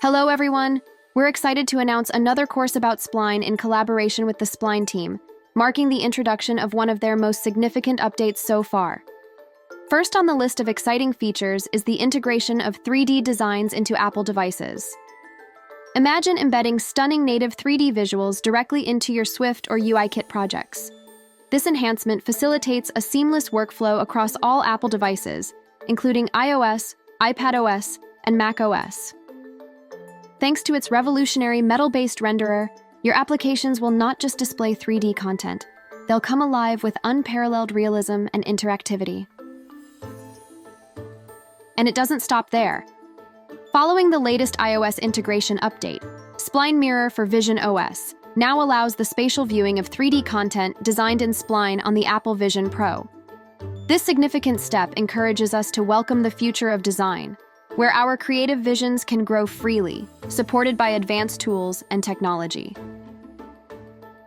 Hello, everyone! We're excited to announce another course about Spline in collaboration with the Spline team, marking the introduction of one of their most significant updates so far. First on the list of exciting features is the integration of 3D designs into Apple devices. Imagine embedding stunning native 3D visuals directly into your Swift or UI kit projects. This enhancement facilitates a seamless workflow across all Apple devices, including iOS, iPadOS, and macOS. Thanks to its revolutionary metal-based renderer, your applications will not just display 3D content, they'll come alive with unparalleled realism and interactivity. And it doesn't stop there. Following the latest iOS integration update, Spline Mirror for visionOS now allows the spatial viewing of 3D content designed in Spline on the Apple Vision Pro. This significant step encourages us to welcome the future of design, where our creative visions can grow freely, supported by advanced tools and technology.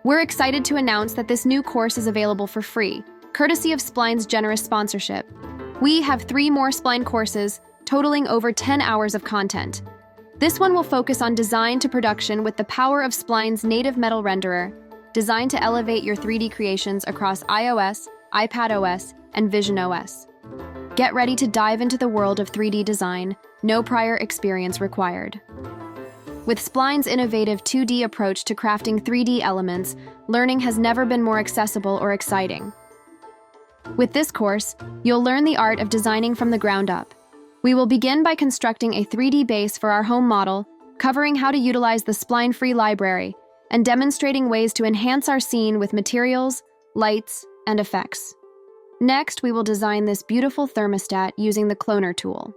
We're excited to announce that this new course is available for free, courtesy of Spline's generous sponsorship. We have 3 more Spline courses, totaling over 10 hours of content. This one will focus on design to production with the power of Spline's native metal renderer, designed to elevate your 3D creations across iOS, iPadOS, and visionOS. Get ready to dive into the world of 3D design, no prior experience required. With Spline's innovative 2D approach to crafting 3D elements, learning has never been more accessible or exciting. With this course, you'll learn the art of designing from the ground up. We will begin by constructing a 3D base for our home model, covering how to utilize the Spline free library, and demonstrating ways to enhance our scene with materials, lights, and effects. Next, we will design this beautiful thermostat using the Cloner tool.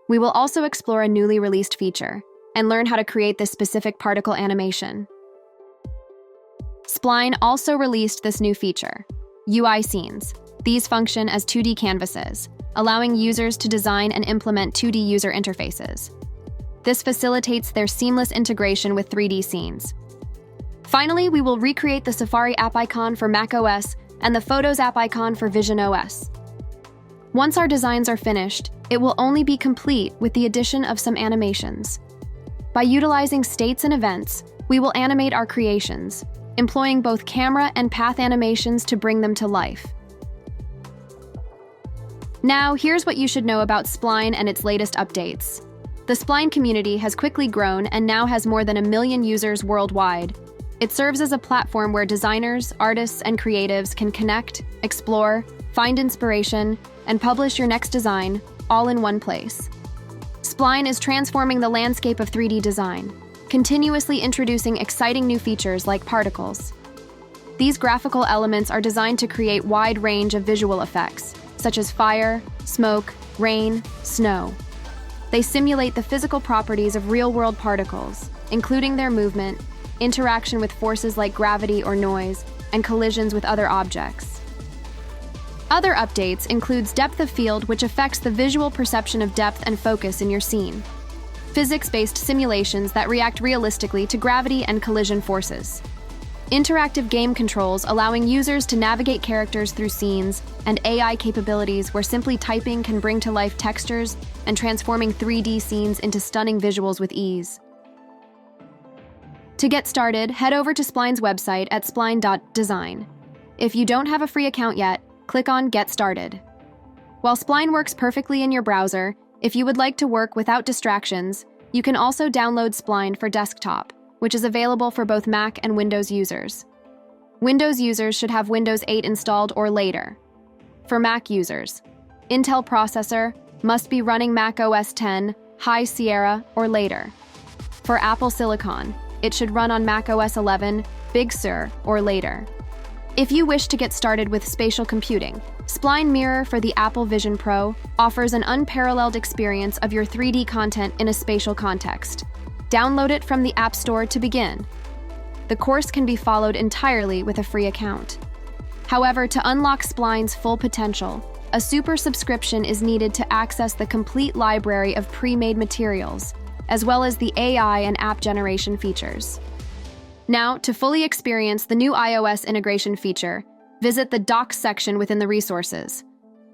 We will also explore a newly released feature and learn how to create this specific particle animation. Spline also released this new feature, UI scenes. These function as 2D canvases, allowing users to design and implement 2D user interfaces. This facilitates their seamless integration with 3D scenes. Finally, we will recreate the Safari app icon for macOS and the Photos app icon for visionOS. Once our designs are finished, it will only be complete with the addition of some animations. By utilizing states and events, we will animate our creations, employing both camera and path animations to bring them to life. Now, here's what you should know about Spline and its latest updates. The Spline community has quickly grown and now has more than 1 million users worldwide. It serves as a platform where designers, artists, and creatives can connect, explore, find inspiration, and publish your next design, all in one place. Spline is transforming the landscape of 3D design, continuously introducing exciting new features like particles. These graphical elements are designed to create a wide range of visual effects, such as fire, smoke, rain, snow. They simulate the physical properties of real-world particles, including their movement, interaction with forces like gravity or noise, and collisions with other objects. Other updates includes depth of field, which affects the visual perception of depth and focus in your scene. Physics-based simulations that react realistically to gravity and collision forces. Interactive game controls allowing users to navigate characters through scenes, and AI capabilities where simply typing can bring to life textures and transforming 3D scenes into stunning visuals with ease. To get started, head over to Spline's website at spline.design. If you don't have a free account yet, click on Get Started. While Spline works perfectly in your browser, if you would like to work without distractions, you can also download Spline for desktop, which is available for both Mac and Windows users. Windows users should have Windows 8 installed or later. For Mac users, Intel processor must be running Mac OS X, High Sierra, or later. For Apple Silicon, it should run on Mac OS 11, Big Sur, or later. If you wish to get started with spatial computing, Spline Mirror for the Apple Vision Pro offers an unparalleled experience of your 3D content in a spatial context. Download it from the App Store to begin. The course can be followed entirely with a free account. However, to unlock Spline's full potential, a super subscription is needed to access the complete library of pre-made materials, as well as the AI and app generation features. Now, to fully experience the new iOS integration feature, visit the Docs section within the resources.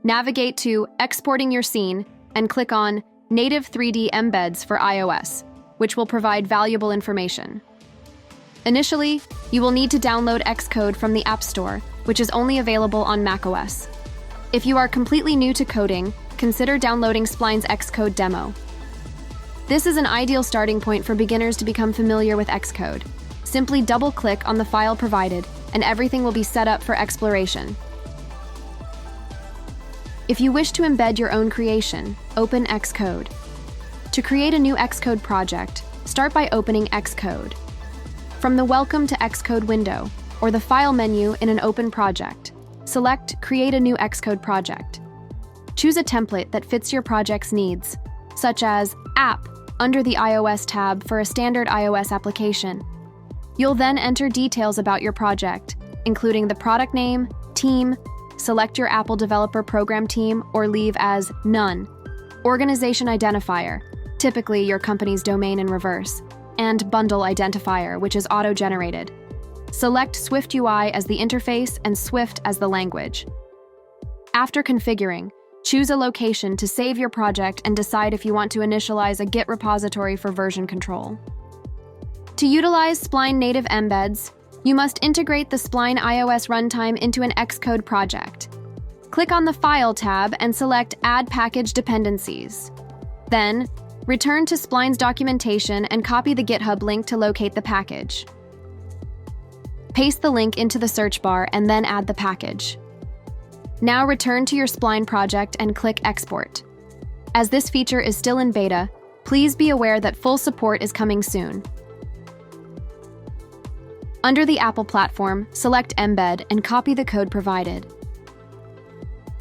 Navigate to Exporting Your Scene and click on Native 3D Embeds for iOS. which will provide valuable information. Initially, you will need to download Xcode from the App Store, which is only available on macOS. If you are completely new to coding, consider downloading Spline's Xcode demo. This is an ideal starting point for beginners to become familiar with Xcode. Simply double-click on the file provided, and everything will be set up for exploration. If you wish to embed your own creation, open Xcode. To create a new Xcode project, start by opening Xcode. From the Welcome to Xcode window, or the File menu in an open project, select Create a new Xcode project. Choose a template that fits your project's needs, such as App under the iOS tab for a standard iOS application. You'll then enter details about your project, including the product name, team, select your Apple developer program team or leave as None, organization identifier, typically your company's domain in reverse, and bundle identifier, which is auto-generated. Select SwiftUI as the interface and Swift as the language. After configuring, choose a location to save your project and decide if you want to initialize a Git repository for version control. To utilize Spline native embeds, you must integrate the Spline iOS runtime into an Xcode project. Click on the File tab and select Add Package Dependencies. Then, return to Spline's documentation and copy the GitHub link to locate the package. Paste the link into the search bar and then add the package. Now return to your Spline project and click Export. As this feature is still in beta, please be aware that full support is coming soon. Under the Apple platform, select Embed and copy the code provided.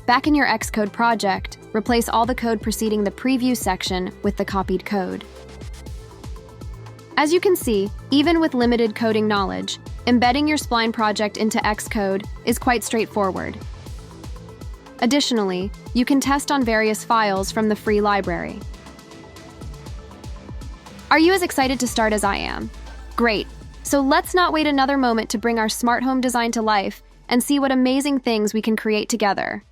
Back in your Xcode project, replace all the code preceding the preview section with the copied code. As you can see, even with limited coding knowledge, embedding your Spline project into Xcode is quite straightforward. Additionally, you can test on various files from the free library. Are you as excited to start as I am? Great! So let's not wait another moment to bring our smart home design to life and see what amazing things we can create together.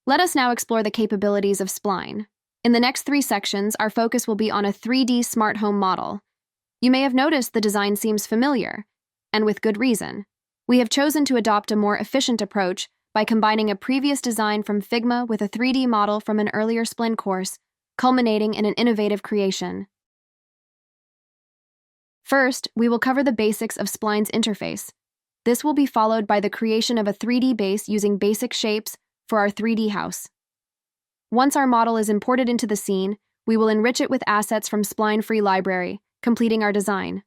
Let us now explore the capabilities of Spline. In the next 3 sections, our focus will be on a 3D smart home model. You may have noticed the design seems familiar, and with good reason. We have chosen to adopt a more efficient approach by combining a previous design from Figma with a 3D model from an earlier Spline course, culminating in an innovative creation. First, we will cover the basics of Spline's interface. This will be followed by the creation of a 3D base using basic shapes for our 3D house. Once our model is imported into the scene, we will enrich it with assets from Spline Free Library, completing our design.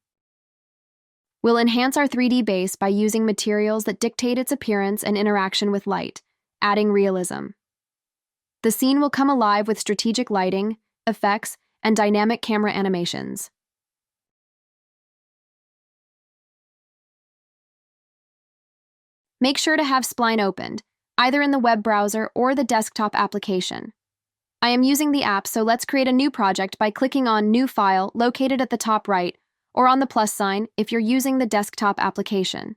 We'll enhance our 3D base by using materials that dictate its appearance and interaction with light, adding realism. The scene will come alive with strategic lighting, effects, and dynamic camera animations. Make sure to have Spline opened, either in the web browser or the desktop application. I am using the app, so let's create a new project by clicking on New File located at the top right, or on the plus sign if you're using the desktop application.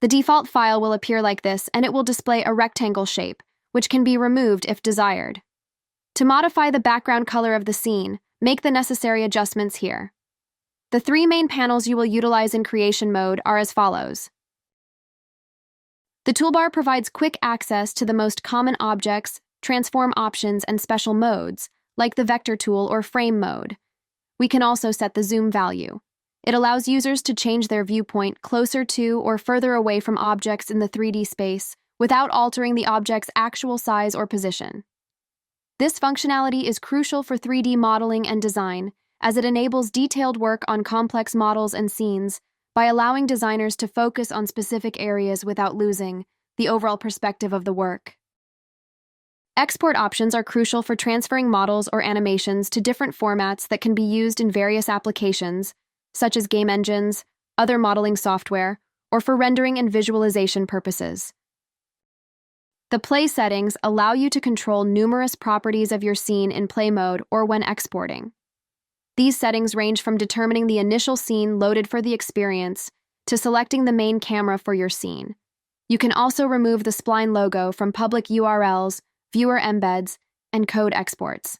The default file will appear like this, and it will display a rectangle shape, which can be removed if desired. To modify the background color of the scene, make the necessary adjustments here. The 3 main panels you will utilize in creation mode are as follows. The toolbar provides quick access to the most common objects, transform options, and special modes, like the vector tool or frame mode. We can also set the zoom value. It allows users to change their viewpoint closer to or further away from objects in the 3D space without altering the object's actual size or position. This functionality is crucial for 3D modeling and design, as it enables detailed work on complex models and scenes by allowing designers to focus on specific areas without losing the overall perspective of the work. Export options are crucial for transferring models or animations to different formats that can be used in various applications, such as game engines, other modeling software, or for rendering and visualization purposes. The play settings allow you to control numerous properties of your scene in play mode or when exporting. These settings range from determining the initial scene loaded for the experience to selecting the main camera for your scene. You can also remove the Spline logo from public URLs, viewer embeds, and code exports.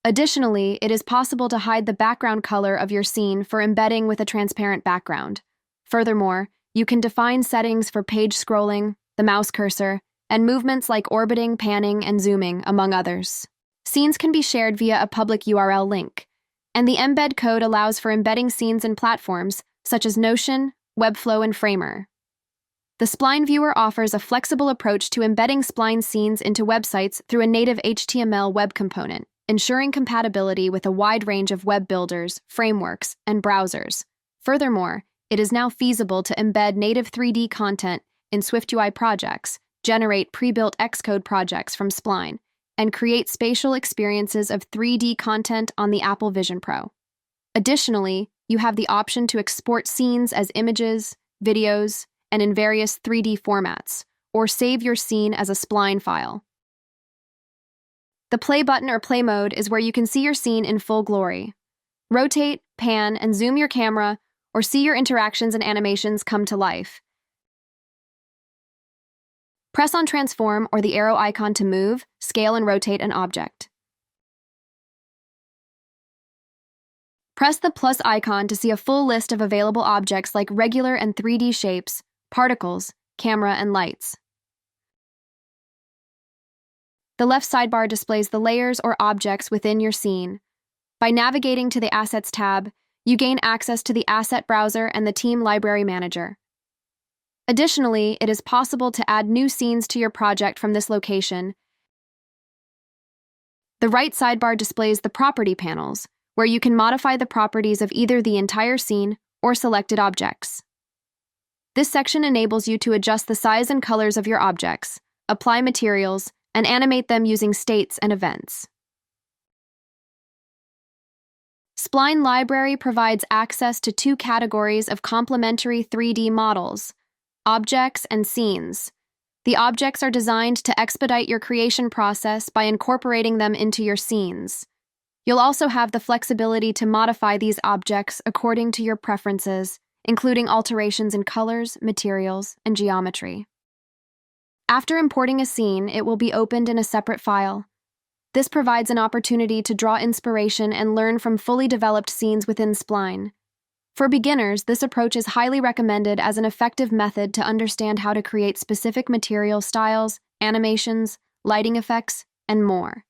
Additionally, it is possible to hide the background color of your scene for embedding with a transparent background. Furthermore, you can define settings for page scrolling, the mouse cursor, and movements like orbiting, panning, and zooming, among others. Scenes can be shared via a public URL link, and the embed code allows for embedding scenes in platforms such as Notion, Webflow, and Framer. The Spline viewer offers a flexible approach to embedding Spline scenes into websites through a native HTML web component, ensuring compatibility with a wide range of web builders, frameworks, and browsers. Furthermore, it is now feasible to embed native 3D content in SwiftUI projects, generate pre-built Xcode projects from Spline, and create spatial experiences of 3D content on the Apple Vision Pro. Additionally, you have the option to export scenes as images, videos, and in various 3D formats, or save your scene as a Spline file. The play button or play mode is where you can see your scene in full glory. Rotate, pan, and zoom your camera, or see your interactions and animations come to life. Press on transform or the arrow icon to move, scale, and rotate an object. Press the plus icon to see a full list of available objects like regular and 3D shapes, particles, camera, and lights. The left sidebar displays the layers or objects within your scene. By navigating to the Assets tab, you gain access to the Asset Browser and the Team Library Manager. Additionally, it is possible to add new scenes to your project from this location. The right sidebar displays the Property panels, where you can modify the properties of either the entire scene or selected objects. This section enables you to adjust the size and colors of your objects, apply materials, and animate them using states and events. Spline Library provides access to two categories of complementary 3D models: objects and scenes. The objects are designed to expedite your creation process by incorporating them into your scenes. You'll also have the flexibility to modify these objects according to your preferences, including alterations in colors, materials, and geometry. After importing a scene, it will be opened in a separate file. This provides an opportunity to draw inspiration and learn from fully developed scenes within Spline. For beginners, this approach is highly recommended as an effective method to understand how to create specific material styles, animations, lighting effects, and more.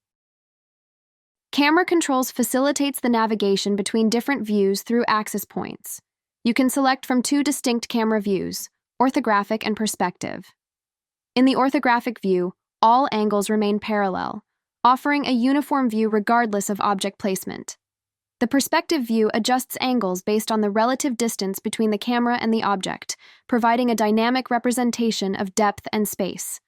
Camera controls facilitates the navigation between different views through access points. You can select from two distinct camera views, orthographic and perspective. In the orthographic view, all angles remain parallel, offering a uniform view regardless of object placement. The perspective view adjusts angles based on the relative distance between the camera and the object, providing a dynamic representation of depth and space.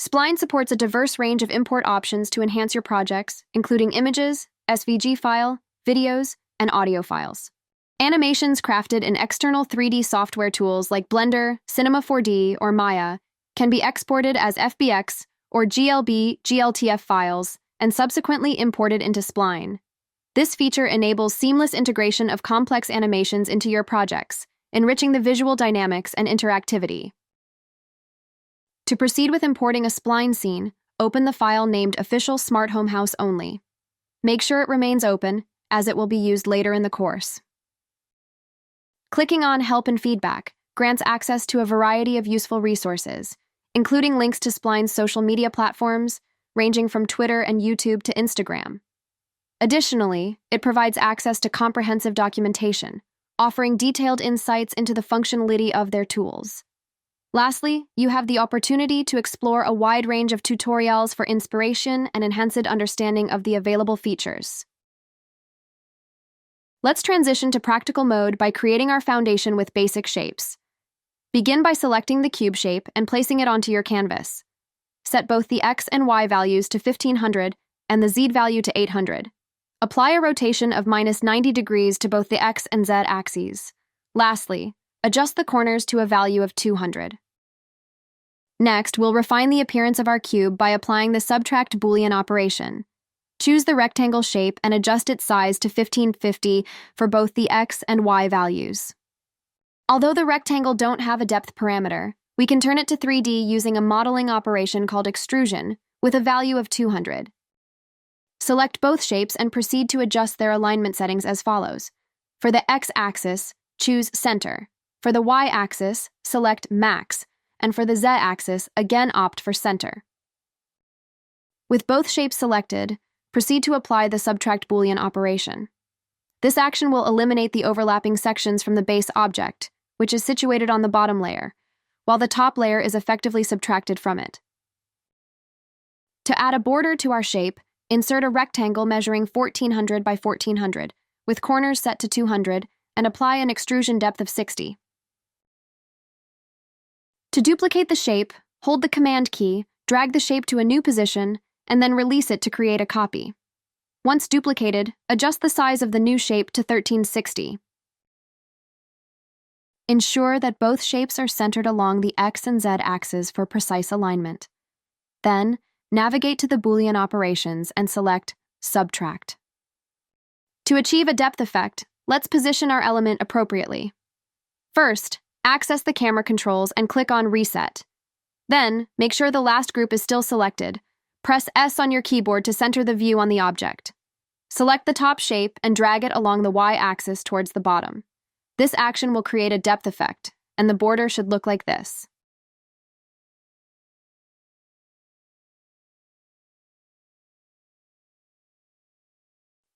Spline supports a diverse range of import options to enhance your projects, including images, SVG file, videos, and audio files. Animations crafted in external 3D software tools like Blender, Cinema 4D, or Maya can be exported as FBX or GLB/GLTF files and subsequently imported into Spline. This feature enables seamless integration of complex animations into your projects, enriching the visual dynamics and interactivity. To proceed with importing a Spline scene, open the file named Official Smart Home House Only. Make sure it remains open, as it will be used later in the course. Clicking on Help and Feedback grants access to a variety of useful resources, including links to Spline's social media platforms, ranging from Twitter and YouTube to Instagram. Additionally, it provides access to comprehensive documentation, offering detailed insights into the functionality of their tools. Lastly, you have the opportunity to explore a wide range of tutorials for inspiration and enhanced understanding of the available features. Let's transition to practical mode by creating our foundation with basic shapes. Begin by selecting the cube shape and placing it onto your canvas. Set both the X and Y values to 1500 and the Z value to 800. Apply a rotation of -90 degrees to both the X and Z axes. Lastly, adjust the corners to a value of 200. Next, we'll refine the appearance of our cube by applying the subtract Boolean operation. Choose the rectangle shape and adjust its size to 1550 for both the X and Y values. Although the rectangle don't have a depth parameter, we can turn it to 3D using a modeling operation called extrusion with a value of 200. Select both shapes and proceed to adjust their alignment settings as follows. For the x-axis, choose Center. For the y-axis, select Max, and for the z-axis, again opt for Center. With both shapes selected, proceed to apply the subtract Boolean operation. This action will eliminate the overlapping sections from the base object, which is situated on the bottom layer, while the top layer is effectively subtracted from it. To add a border to our shape, insert a rectangle measuring 1400 by 1400, with corners set to 200, and apply an extrusion depth of 60. To duplicate the shape, hold the Command key, drag the shape to a new position, and then release it to create a copy. Once duplicated, adjust the size of the new shape to 1360. Ensure that both shapes are centered along the X and Z axes for precise alignment. Then, navigate to the Boolean operations and select Subtract. To achieve a depth effect, let's position our element appropriately. First, access the camera controls and click on Reset. Then, make sure the last group is still selected. Press S on your keyboard to center the view on the object. Select the top shape and drag it along the Y-axis towards the bottom. This action will create a depth effect, and the border should look like this.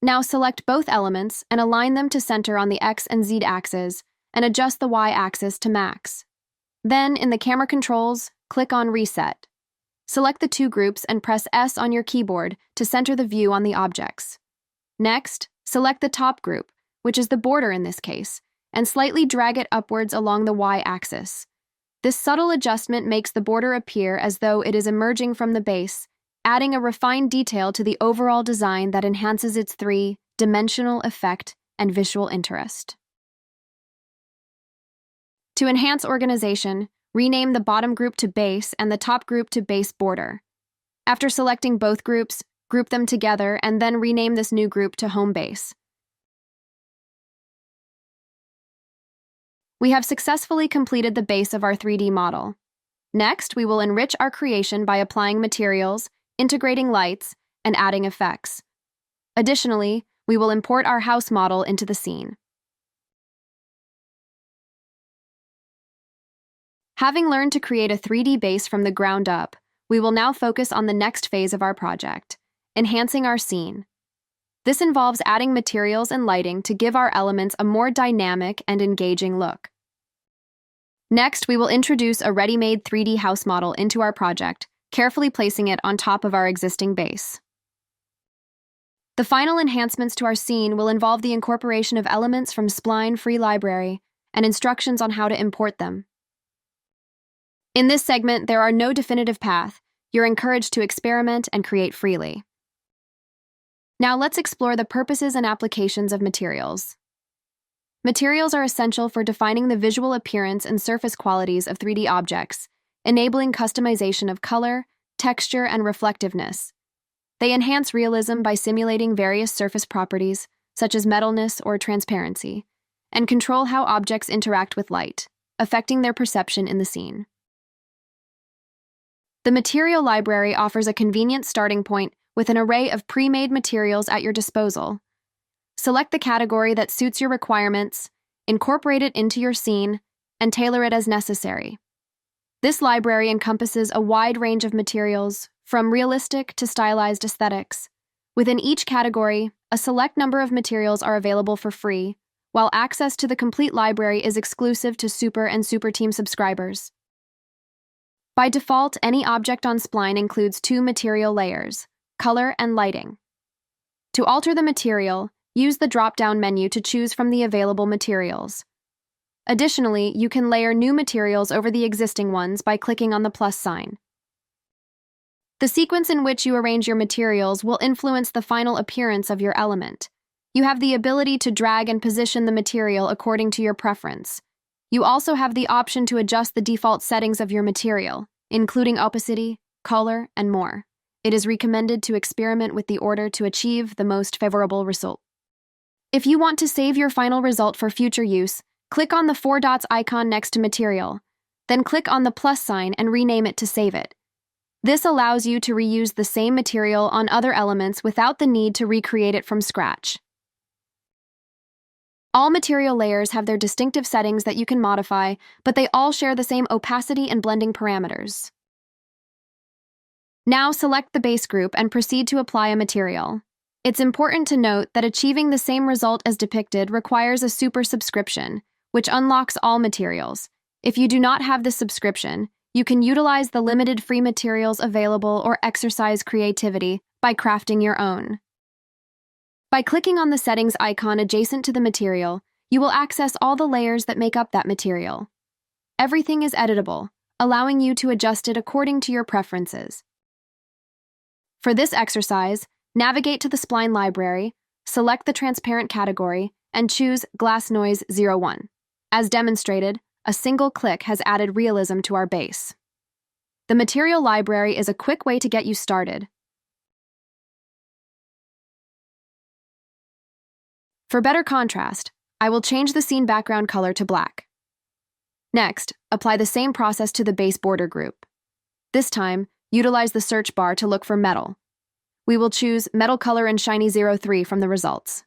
Now select both elements and align them to center on the X and Z axes, and adjust the Y-axis to max. Then, in the camera controls, click on Reset. Select the two groups and press S on your keyboard to center the view on the objects. Next, select the top group, which is the border in this case, and slightly drag it upwards along the Y-axis. This subtle adjustment makes the border appear as though it is emerging from the base, adding a refined detail to the overall design that enhances its three-dimensional effect and visual interest. To enhance organization, rename the bottom group to Base and the top group to Base Border. After selecting both groups, group them together and then rename this new group to Home Base. We have successfully completed the base of our 3D model. Next, we will enrich our creation by applying materials, integrating lights, and adding effects. Additionally, we will import our house model into the scene. Having learned to create a 3D base from the ground up, we will now focus on the next phase of our project, enhancing our scene. This involves adding materials and lighting to give our elements a more dynamic and engaging look. Next, we will introduce a ready-made 3D house model into our project, carefully placing it on top of our existing base. The final enhancements to our scene will involve the incorporation of elements from Spline free library and instructions on how to import them. In this segment, there are no definitive path. You're encouraged to experiment and create freely. Now let's explore the purposes and applications of materials. Materials are essential for defining the visual appearance and surface qualities of 3D objects, enabling customization of color, texture, and reflectiveness. They enhance realism by simulating various surface properties, such as metalness or transparency, and control how objects interact with light, affecting their perception in the scene. The material library offers a convenient starting point with an array of pre-made materials at your disposal. Select the category that suits your requirements, incorporate it into your scene, and tailor it as necessary. This library encompasses a wide range of materials, from realistic to stylized aesthetics. Within each category, a select number of materials are available for free, while access to the complete library is exclusive to Super and Super Team subscribers. By default, any object on Spline includes two material layers, color and lighting. To alter the material, use the drop-down menu to choose from the available materials. Additionally, you can layer new materials over the existing ones by clicking on the plus sign. The sequence in which you arrange your materials will influence the final appearance of your element. You have the ability to drag and position the material according to your preference. You also have the option to adjust the default settings of your material, including opacity, color, and more. It is recommended to experiment with the order to achieve the most favorable result. If you want to save your final result for future use, click on the four dots icon next to material. Then click on the plus sign and rename it to save it. This allows you to reuse the same material on other elements without the need to recreate it from scratch. All material layers have their distinctive settings that you can modify, but they all share the same opacity and blending parameters. Now select the base group and proceed to apply a material. It's important to note that achieving the same result as depicted requires a super subscription, which unlocks all materials. If you do not have this subscription, you can utilize the limited free materials available or exercise creativity by crafting your own. By clicking on the settings icon adjacent to the material, you will access all the layers that make up that material. Everything is editable, allowing you to adjust it according to your preferences. For this exercise, navigate to the Spline library, select the transparent category, and choose Glass Noise 01. As demonstrated, a single click has added realism to our base. The material library is a quick way to get you started. For better contrast, I will change the scene background color to black. Next, apply the same process to the base border group. This time, utilize the search bar to look for metal. We will choose Metal Color and Shiny 03 from the results.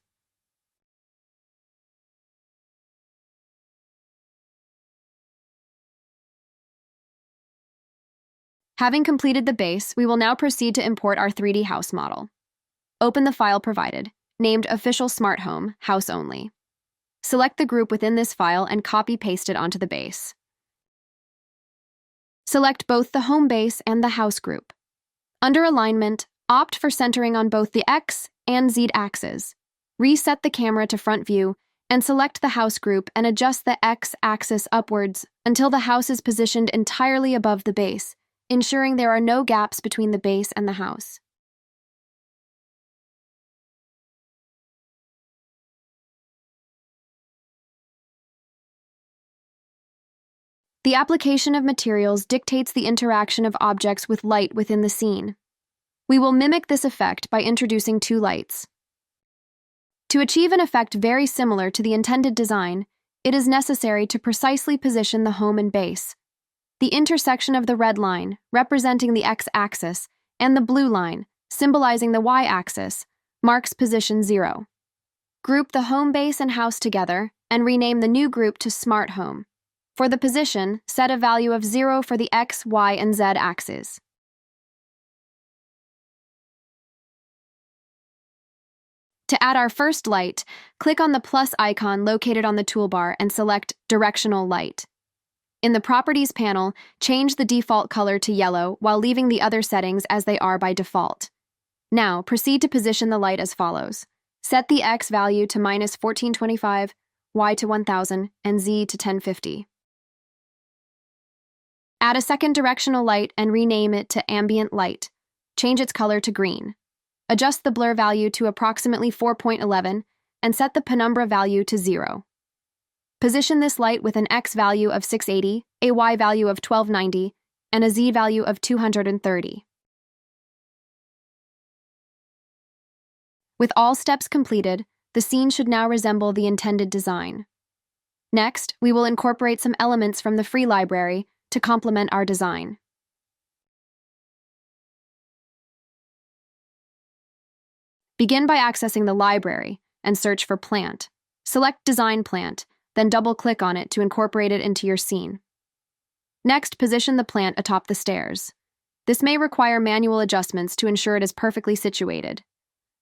Having completed the base, we will now proceed to import our 3D house model. Open the file provided, named Official Smart Home, House Only. Select the group within this file and copy-paste it onto the base. Select both the home base and the house group. Under Alignment, opt for centering on both the X and Z axes. Reset the camera to front view and select the house group and adjust the X axis upwards until the house is positioned entirely above the base, ensuring there are no gaps between the base and the house. The application of materials dictates the interaction of objects with light within the scene. We will mimic this effect by introducing two lights. To achieve an effect very similar to the intended design, it is necessary to precisely position the home and base. The intersection of the red line, representing the x-axis, and the blue line, symbolizing the y-axis, marks position 0. Group the home base and house together, and rename the new group to Smart Home. For the position, set a value of 0 for the x, y, and z axes. To add our first light, click on the plus icon located on the toolbar and select Directional Light. In the Properties panel, change the default color to yellow while leaving the other settings as they are by default. Now, proceed to position the light as follows. Set the X value to -1425, Y to 1000, and Z to 1050. Add a second directional light and rename it to Ambient Light. Change its color to green. Adjust the blur value to approximately 4.11 and set the penumbra value to 0. Position this light with an X value of 680, a Y value of 1290, and a Z value of 230. With all steps completed, the scene should now resemble the intended design. Next, we will incorporate some elements from the free library to complement our design. Begin by accessing the library and search for Plant. Select Design Plant, then double-click on it to incorporate it into your scene. Next, position the plant atop the stairs. This may require manual adjustments to ensure it is perfectly situated.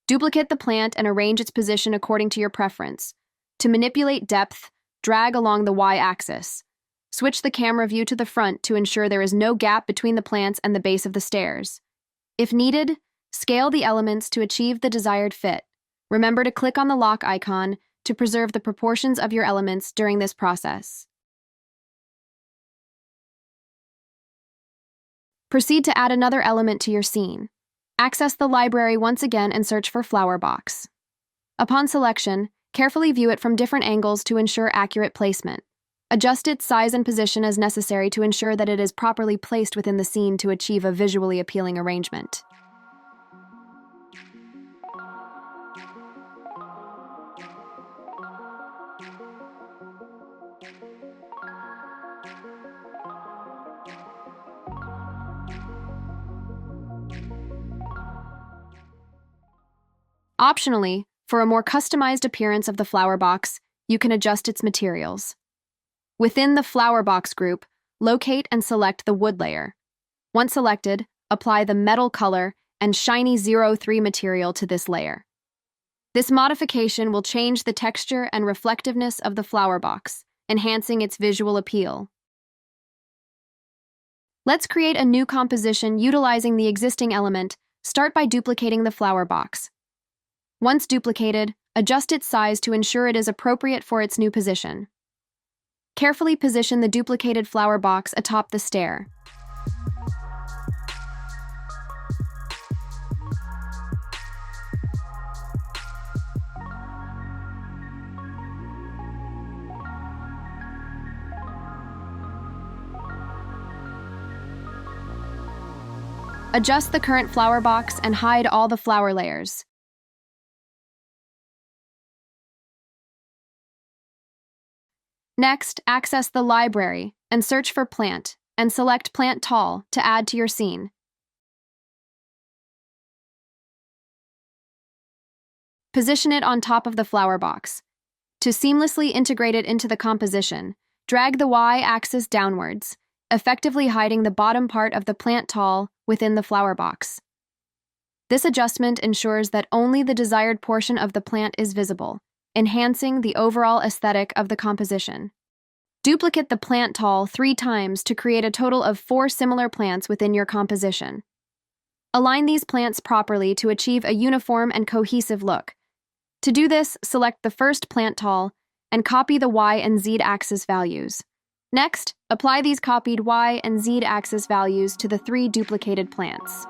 Duplicate the plant and arrange its position according to your preference. To manipulate depth, drag along the y-axis. Switch the camera view to the front to ensure there is no gap between the plants and the base of the stairs. If needed, scale the elements to achieve the desired fit. Remember to click on the lock icon to preserve the proportions of your elements during this process. Proceed to add another element to your scene. Access the library once again and search for Flower Box. Upon selection, carefully view it from different angles to ensure accurate placement. Adjust its size and position as necessary to ensure that it is properly placed within the scene to achieve a visually appealing arrangement. Optionally, for a more customized appearance of the flower box, you can adjust its materials. Within the flower box group, locate and select the wood layer. Once selected, apply the metal color and shiny 03 material to this layer. This modification will change the texture and reflectiveness of the flower box, enhancing its visual appeal. Let's create a new composition utilizing the existing element. Start by duplicating the flower box. Once duplicated, adjust its size to ensure it is appropriate for its new position. Carefully position the duplicated flower box atop the stair. Adjust the current flower box and hide all the flower layers. Next, access the library and search for Plant and select Plant Tall to add to your scene. Position it on top of the flower box. To seamlessly integrate it into the composition, drag the Y-axis downwards, effectively hiding the bottom part of the plant tall within the flower box. This adjustment ensures that only the desired portion of the plant is visible, enhancing the overall aesthetic of the composition. Duplicate the plant tall 3 times to create a total of 4 similar plants within your composition. Align these plants properly to achieve a uniform and cohesive look. To do this, select the first plant tall and copy the Y and Z axis values. Next, apply these copied Y and Z axis values to the 3 duplicated plants.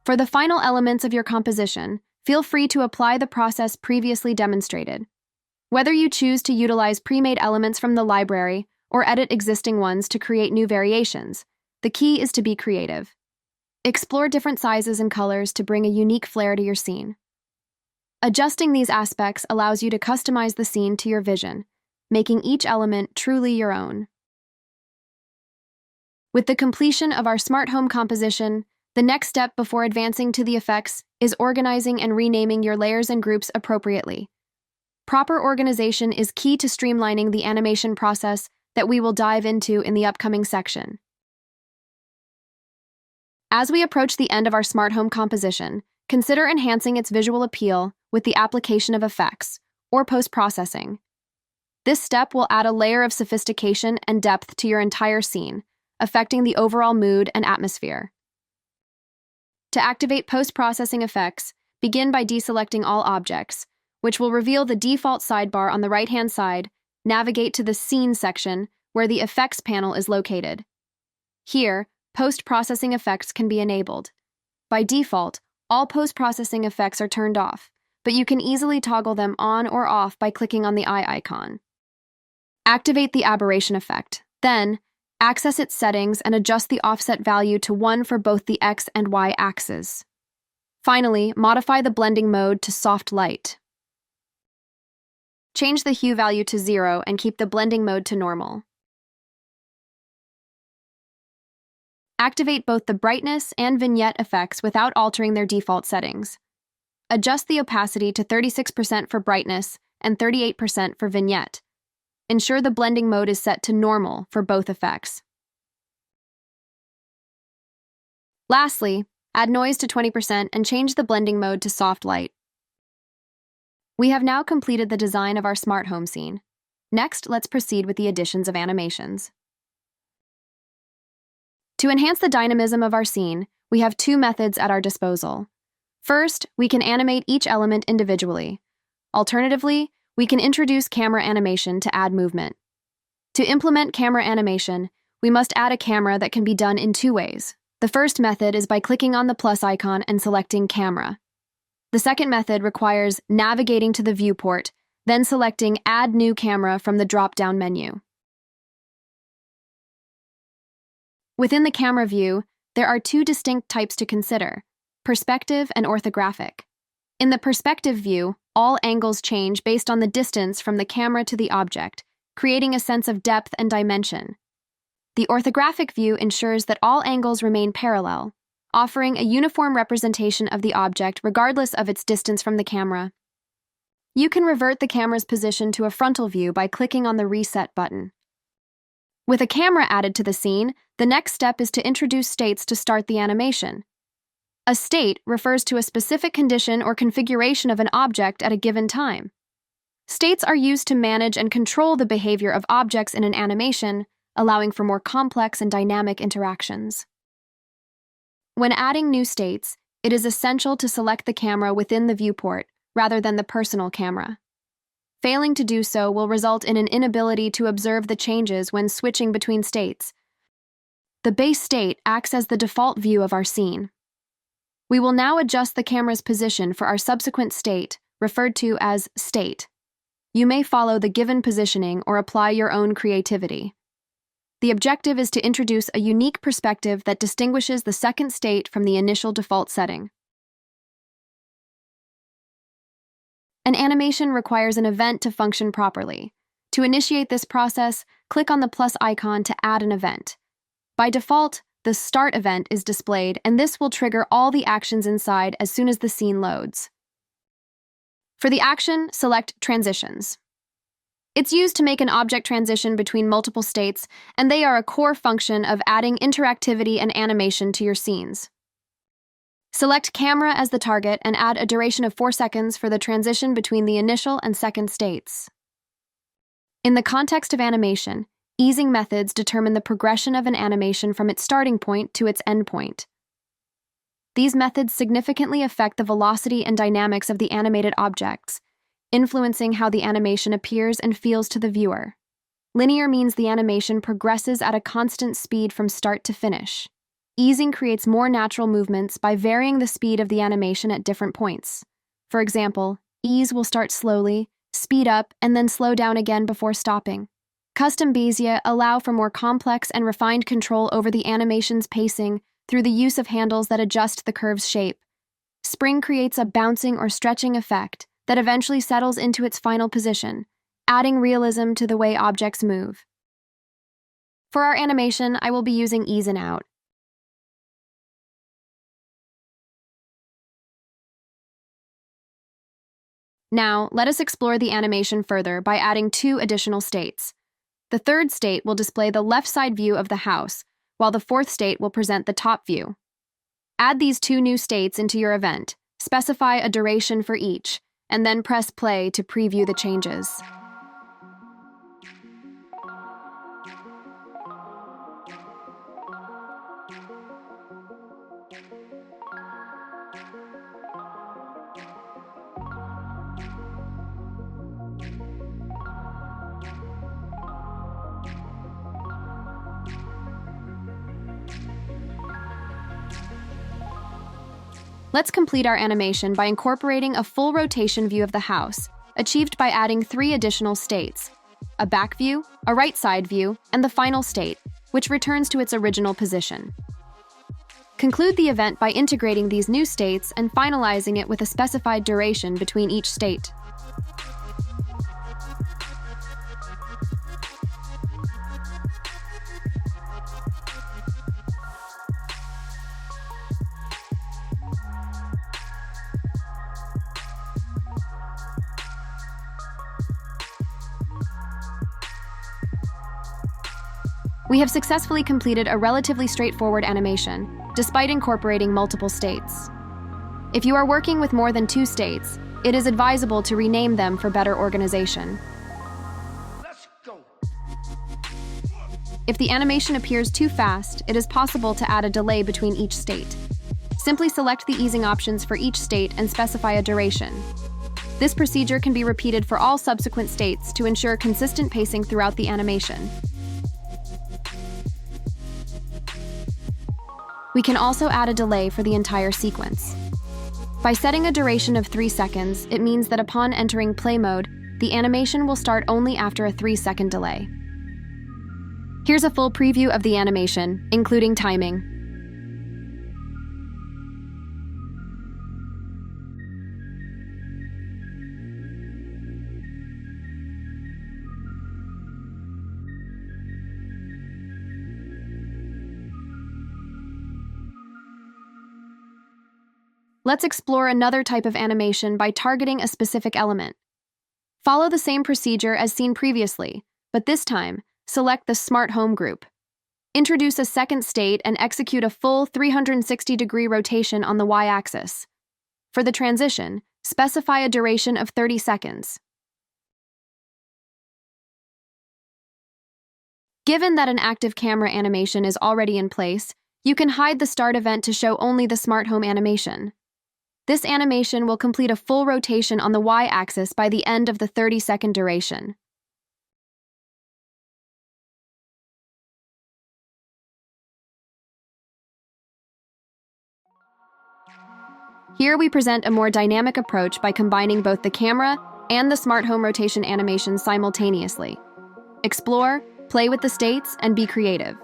For the final elements of your composition, feel free to apply the process previously demonstrated. Whether you choose to utilize pre-made elements from the library or edit existing ones to create new variations, the key is to be creative. Explore different sizes and colors to bring a unique flair to your scene. Adjusting these aspects allows you to customize the scene to your vision, making each element truly your own. With the completion of our smart home composition, the next step before advancing to the effects is organizing and renaming your layers and groups appropriately. Proper organization is key to streamlining the animation process that we will dive into in the upcoming section. As we approach the end of our smart home composition, consider enhancing its visual appeal with the application of effects, or post-processing. This step will add a layer of sophistication and depth to your entire scene, affecting the overall mood and atmosphere. To activate post-processing effects, begin by deselecting all objects, which will reveal the default sidebar on the right-hand side. Navigate to the Scene section, where the Effects panel is located. Here, post-processing effects can be enabled. By default, all post-processing effects are turned off, but you can easily toggle them on or off by clicking on the eye icon. Activate the aberration effect. Then, access its settings and adjust the offset value to 1 for both the X and Y axes. Finally, modify the blending mode to soft light. Change the hue value to 0 and keep the blending mode to normal. Activate both the brightness and vignette effects without altering their default settings. Adjust the opacity to 36% for brightness and 38% for vignette. Ensure the blending mode is set to normal for both effects. Lastly, add noise to 20% and change the blending mode to soft light. We have now completed the design of our smart home scene. Next, let's proceed with the additions of animations. To enhance the dynamism of our scene, we have 2 methods at our disposal. First, we can animate each element individually. Alternatively, we can introduce camera animation to add movement. To implement camera animation, we must add a camera that can be done in two ways. The first method is by clicking on the plus icon and selecting Camera. The second method requires navigating to the viewport, then selecting Add New Camera from the drop-down menu. Within the camera view, there are two distinct types to consider: perspective and orthographic. In the perspective view, all angles change based on the distance from the camera to the object, creating a sense of depth and dimension. The orthographic view ensures that all angles remain parallel, offering a uniform representation of the object regardless of its distance from the camera. You can revert the camera's position to a frontal view by clicking on the Reset button. With a camera added to the scene, the next step is to introduce states to start the animation. A state refers to a specific condition or configuration of an object at a given time. States are used to manage and control the behavior of objects in an animation, allowing for more complex and dynamic interactions. When adding new states, it is essential to select the camera within the viewport rather than the personal camera. Failing to do so will result in an inability to observe the changes when switching between states. The base state acts as the default view of our scene. We will now adjust the camera's position for our subsequent state, referred to as state. You may follow the given positioning or apply your own creativity. The objective is to introduce a unique perspective that distinguishes the second state from the initial default setting. An animation requires an event to function properly. To initiate this process, click on the plus icon to add an event. By default, the Start event is displayed, and this will trigger all the actions inside as soon as the scene loads. For the action, select Transitions. It's used to make an object transition between multiple states, and they are a core function of adding interactivity and animation to your scenes. Select Camera as the target and add a duration of 4 seconds for the transition between the initial and second states. In the context of animation, easing methods determine the progression of an animation from its starting point to its end point. These methods significantly affect the velocity and dynamics of the animated objects, influencing how the animation appears and feels to the viewer. Linear means the animation progresses at a constant speed from start to finish. Easing creates more natural movements by varying the speed of the animation at different points. For example, ease will start slowly, speed up, and then slow down again before stopping. Custom Bezier allow for more complex and refined control over the animation's pacing through the use of handles that adjust the curve's shape. Spring creates a bouncing or stretching effect that eventually settles into its final position, adding realism to the way objects move. For our animation, I will be using Ease and Out. Now, let us explore the animation further by adding 2 additional states. The third state will display the left side view of the house, while the fourth state will present the top view. Add these 2 new states into your event, specify a duration for each, and then press play to preview the changes. Let's complete our animation by incorporating a full rotation view of the house, achieved by adding 3 additional states: a back view, a right side view, and the final state, which returns to its original position. Conclude the event by integrating these new states and finalizing it with a specified duration between each state. We have successfully completed a relatively straightforward animation, despite incorporating multiple states. If you are working with more than 2 states, it is advisable to rename them for better organization. Let's go. If the animation appears too fast, it is possible to add a delay between each state. Simply select the easing options for each state and specify a duration. This procedure can be repeated for all subsequent states to ensure consistent pacing throughout the animation. We can also add a delay for the entire sequence. By setting a duration of 3 seconds, it means that upon entering play mode, the animation will start only after a 3-second delay. Here's a full preview of the animation, including timing. Let's explore another type of animation by targeting a specific element. Follow the same procedure as seen previously, but this time, select the Smart Home group. Introduce a second state and execute a full 360-degree rotation on the y-axis. For the transition, specify a duration of 30 seconds. Given that an active camera animation is already in place, you can hide the start event to show only the Smart Home animation. This animation will complete a full rotation on the y-axis by the end of the 30-second duration. Here we present a more dynamic approach by combining both the camera and the Smart Home rotation animation simultaneously. Explore, play with the states, and be creative.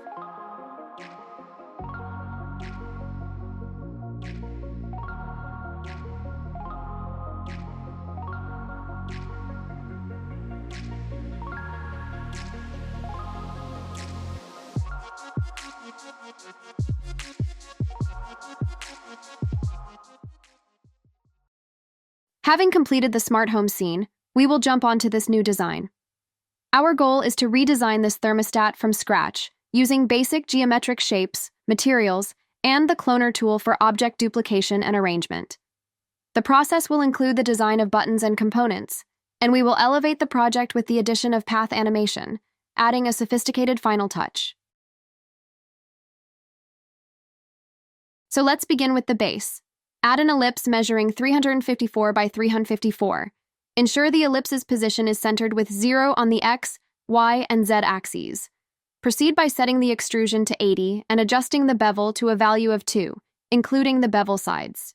Having completed the smart home scene, we will jump onto this new design. Our goal is to redesign this thermostat from scratch, using basic geometric shapes, materials, and the cloner tool for object duplication and arrangement. The process will include the design of buttons and components, and we will elevate the project with the addition of path animation, adding a sophisticated final touch. So let's begin with the base. Add an ellipse measuring 354 by 354. Ensure the ellipse's position is centered with 0 on the X, Y, and Z axes. Proceed by setting the extrusion to 80 and adjusting the bevel to a value of 2, including the bevel sides.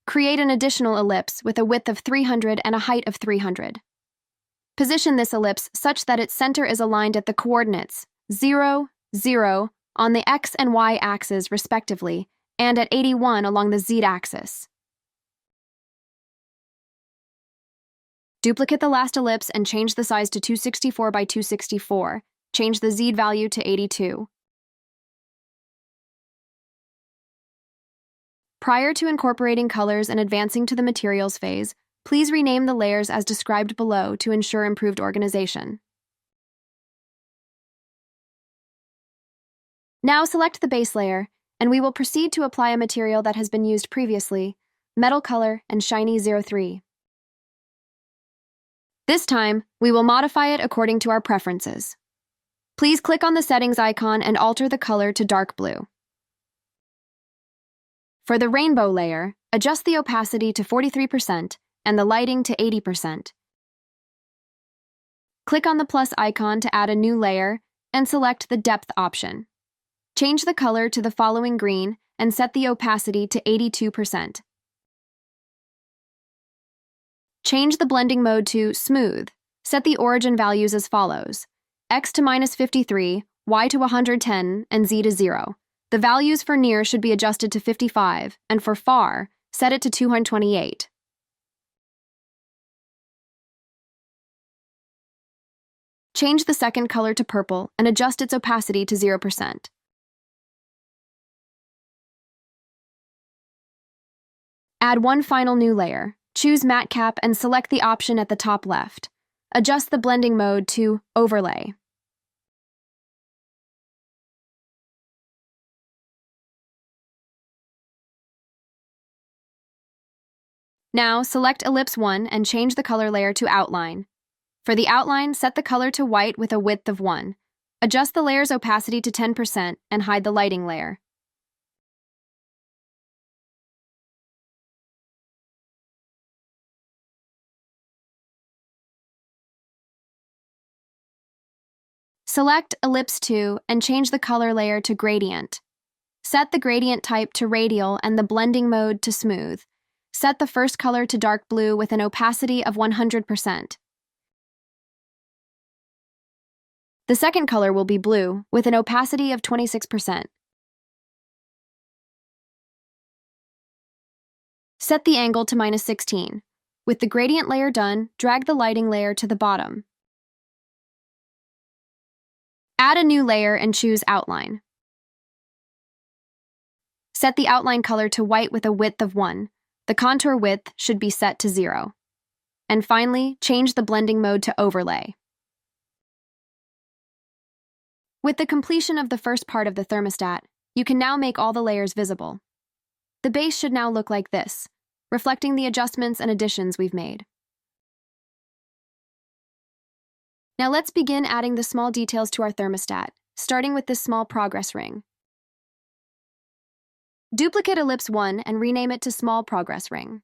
Create an additional ellipse with a width of 300 and a height of 300. Position this ellipse such that its center is aligned at the coordinates 0, 0 on the X and Y axes respectively, and at 81 along the Z axis. Duplicate the last ellipse and change the size to 264 by 264. Change the Z value to 82. Prior to incorporating colors and advancing to the materials phase, please rename the layers as described below to ensure improved organization. Now select the base layer, and we will proceed to apply a material that has been used previously, Metal Color and Shiny 03. This time, we will modify it according to our preferences. Please click on the settings icon and alter the color to dark blue. For the rainbow layer, adjust the opacity to 43% and the lighting to 80%. Click on the plus icon to add a new layer and select the depth option. Change the color to the following green and set the opacity to 82%. Change the blending mode to Smooth. Set the origin values as follows: X to -53, Y to 110, and Z to 0. The values for near should be adjusted to 55, and for far, set it to 228. Change the second color to purple and adjust its opacity to 0%. Add one final new layer. Choose Matte Cap and select the option at the top left. Adjust the blending mode to Overlay. Now, select Ellipse 1 and change the color layer to Outline. For the outline, set the color to white with a width of 1. Adjust the layer's opacity to 10% and hide the lighting layer. Select Ellipse 2 and change the color layer to Gradient. Set the gradient type to Radial and the blending mode to Smooth. Set the first color to dark blue with an opacity of 100%. The second color will be blue with an opacity of 26%. Set the angle to -16. With the gradient layer done, drag the lighting layer to the bottom. Add a new layer and choose Outline. Set the outline color to white with a width of 1. The contour width should be set to 0. And finally, change the blending mode to Overlay. With the completion of the first part of the thermostat, you can now make all the layers visible. The base should now look like this, reflecting the adjustments and additions we've made. Now let's begin adding the small details to our thermostat, starting with this small progress ring. Duplicate Ellipse 1 and rename it to Small Progress Ring.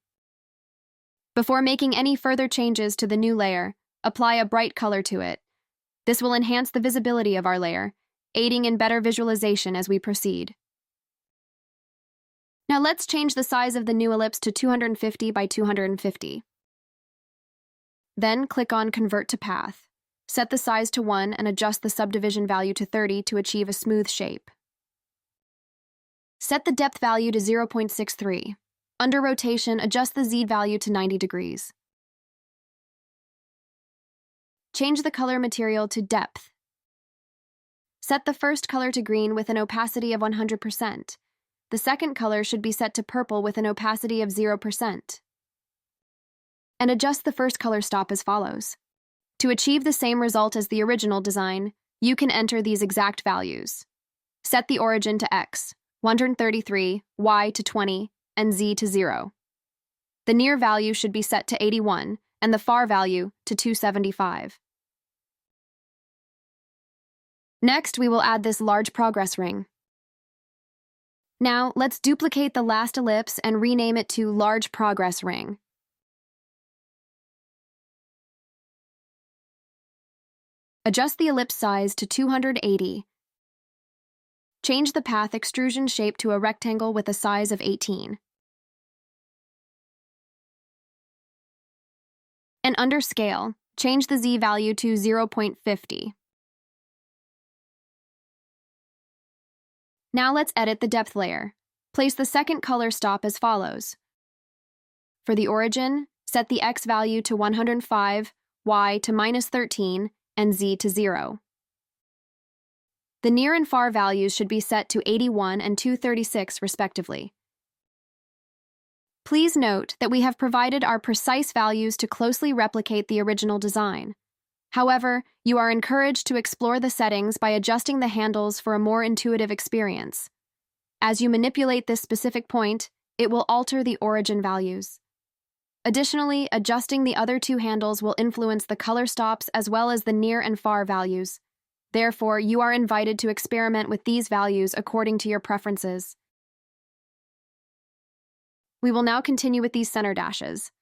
Before making any further changes to the new layer, apply a bright color to it. This will enhance the visibility of our layer, aiding in better visualization as we proceed. Now let's change the size of the new ellipse to 250 by 250. Then click on Convert to Path. Set the size to 1 and adjust the subdivision value to 30 to achieve a smooth shape. Set the depth value to 0.63. Under rotation, adjust the Z value to 90 degrees. Change the color material to Depth. Set the first color to green with an opacity of 100%. The second color should be set to purple with an opacity of 0%. And adjust the first color stop as follows. To achieve the same result as the original design, you can enter these exact values. Set the origin to X, 133, Y to 20, and Z to 0. The near value should be set to 81, and the far value to 275. Next, we will add this large progress ring. Now, let's duplicate the last ellipse and rename it to Large Progress Ring. Adjust the ellipse size to 280. Change the path extrusion shape to a rectangle with a size of 18. And under Scale, change the Z value to 0.50. Now let's edit the depth layer. Place the second color stop as follows. For the origin, set the X value to 105, Y to -13, and Z to 0. The near and far values should be set to 81 and 236 respectively. Please note that we have provided our precise values to closely replicate the original design. However, you are encouraged to explore the settings by adjusting the handles for a more intuitive experience. As you manipulate this specific point, it will alter the origin values. Additionally, adjusting the other two handles will influence the color stops as well as the near and far values. Therefore, you are invited to experiment with these values according to your preferences. We will now continue with these center dashes.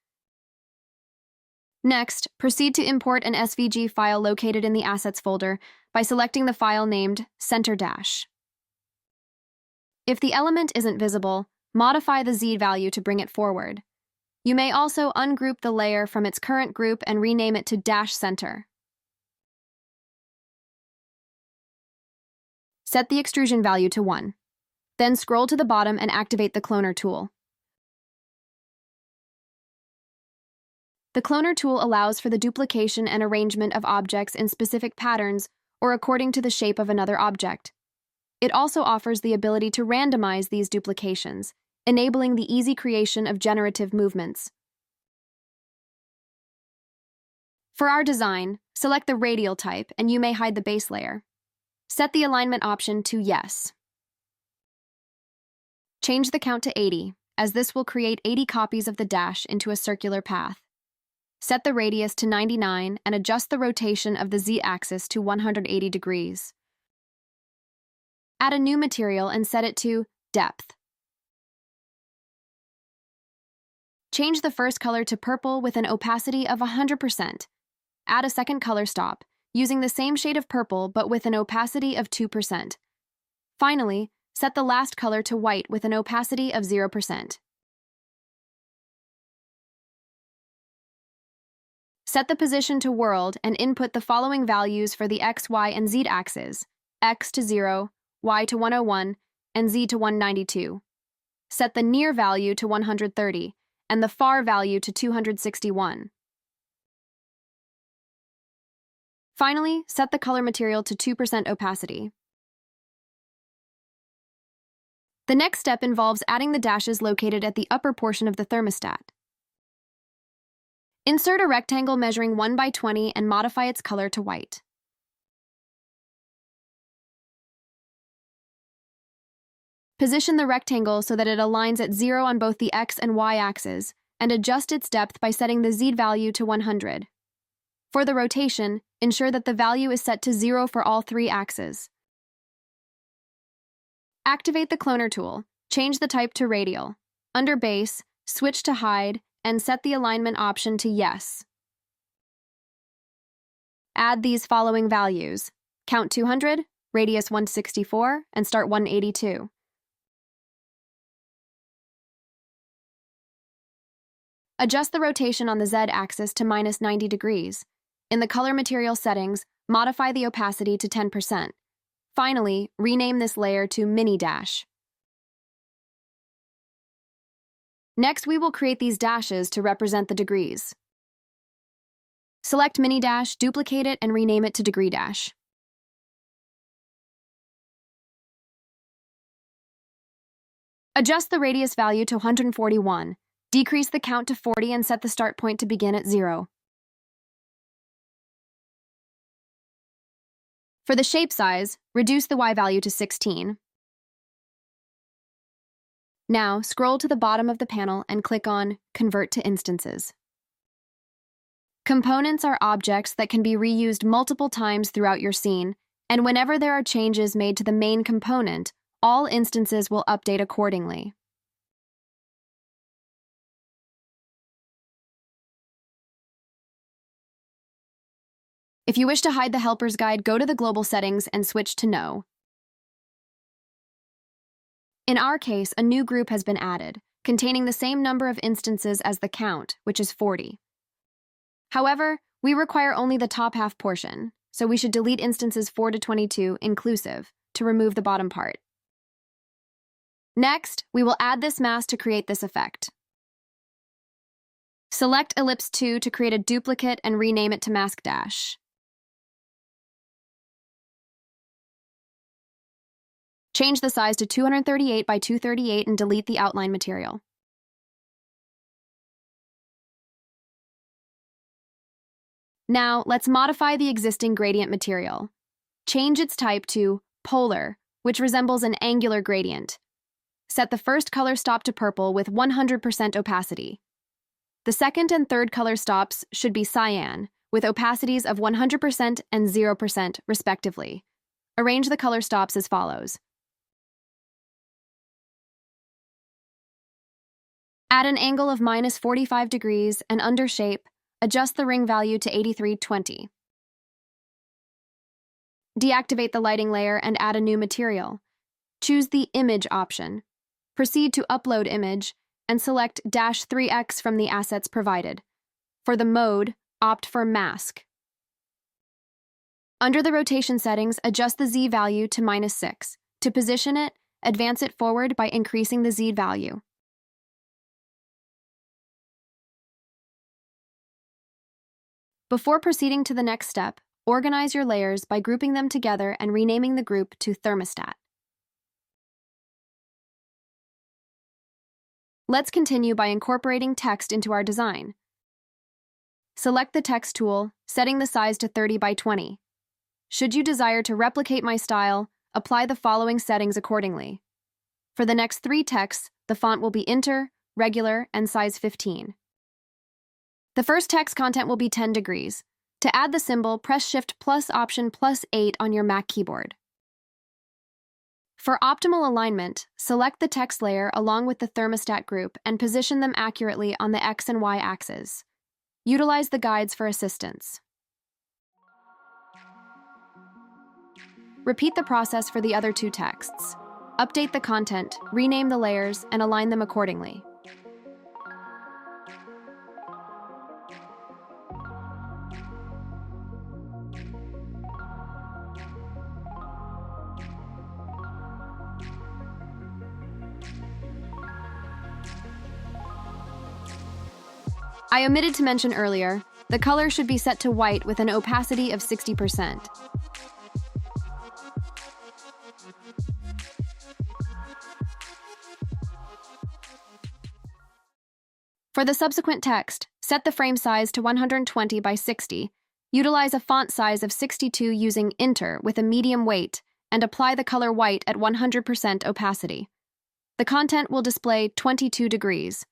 Next, proceed to import an SVG file located in the Assets folder by selecting the file named Center Dash. If the element isn't visible, modify the Z value to bring it forward. You may also ungroup the layer from its current group and rename it to Dash Center. Set the extrusion value to 1. Then scroll to the bottom and activate the Cloner tool. The Cloner tool allows for the duplication and arrangement of objects in specific patterns or according to the shape of another object. It also offers the ability to randomize these duplications, enabling the easy creation of generative movements. For our design, select the radial type and you may hide the base layer. Set the alignment option to Yes. Change the count to 80, as this will create 80 copies of the dash into a circular path. Set the radius to 99 and adjust the rotation of the Z-axis to 180 degrees. Add a new material and set it to Depth. Change the first color to purple with an opacity of 100%. Add a second color stop, using the same shade of purple but with an opacity of 2%. Finally, set the last color to white with an opacity of 0%. Set the position to world and input the following values for the X, Y, and Z axes: X to 0, Y to 101, and Z to 192. Set the near value to 130 and the far value to 261. Finally, set the color material to 2% opacity. The next step involves adding the dashes located at the upper portion of the thermostat. Insert a rectangle measuring 1 by 20 and modify its color to white. Position the rectangle so that it aligns at 0 on both the X and Y axes, and adjust its depth by setting the Z value to 100. For the rotation, ensure that the value is set to 0 for all 3 axes. Activate the Cloner tool. Change the type to radial. Under Base, switch to Hide, and set the alignment option to Yes. Add these following values: count 200, radius 164, and start 182. Adjust the rotation on the Z-axis to -90 degrees. In the color material settings, modify the opacity to 10%. Finally, rename this layer to Mini Dash. Next, we will create these dashes to represent the degrees. Select Mini Dash, duplicate it, and rename it to Degree Dash. Adjust the radius value to 141. Decrease the count to 40 and set the start point to begin at 0. For the shape size, reduce the Y value to 16. Now, scroll to the bottom of the panel and click on Convert to Instances. Components are objects that can be reused multiple times throughout your scene, and whenever there are changes made to the main component, all instances will update accordingly. If you wish to hide the helper's guide, go to the global settings and switch to No. In our case, a new group has been added, containing the same number of instances as the count, which is 40. However, we require only the top half portion, so we should delete instances 4 to 22 inclusive to remove the bottom part. Next, we will add this mask to create this effect. Select Ellipse 2 to create a duplicate and rename it to Mask Dash. Change the size to 238 by 238 and delete the outline material. Now, let's modify the existing gradient material. Change its type to Polar, which resembles an angular gradient. Set the first color stop to purple with 100% opacity. The second and third color stops should be cyan, with opacities of 100% and 0% respectively. Arrange the color stops as follows. Add an angle of -45 degrees and under shape, adjust the ring value to 8320. Deactivate the lighting layer and add a new material. Choose the Image option. Proceed to Upload Image and select -3x from the assets provided. For the mode, opt for Mask. Under the rotation settings, adjust the Z value to -6. To position it, advance it forward by increasing the Z value. Before proceeding to the next step, organize your layers by grouping them together and renaming the group to Thermostat. Let's continue by incorporating text into our design. Select the Text tool, setting the size to 30 by 20. Should you desire to replicate my style, apply the following settings accordingly. For the next 3 texts, the font will be Inter, Regular, and size 15. The first text content will be 10 degrees. To add the symbol, press Shift plus Option plus 8 on your Mac keyboard. For optimal alignment, select the text layer along with the thermostat group and position them accurately on the X and Y axes. Utilize the guides for assistance. Repeat the process for the other two texts. Update the content, rename the layers, and align them accordingly. I omitted to mention earlier, the color should be set to white with an opacity of 60%. For the subsequent text, set the frame size to 120 by 60, utilize a font size of 62 using Inter with a medium weight, and apply the color white at 100% opacity. The content will display 22 degrees.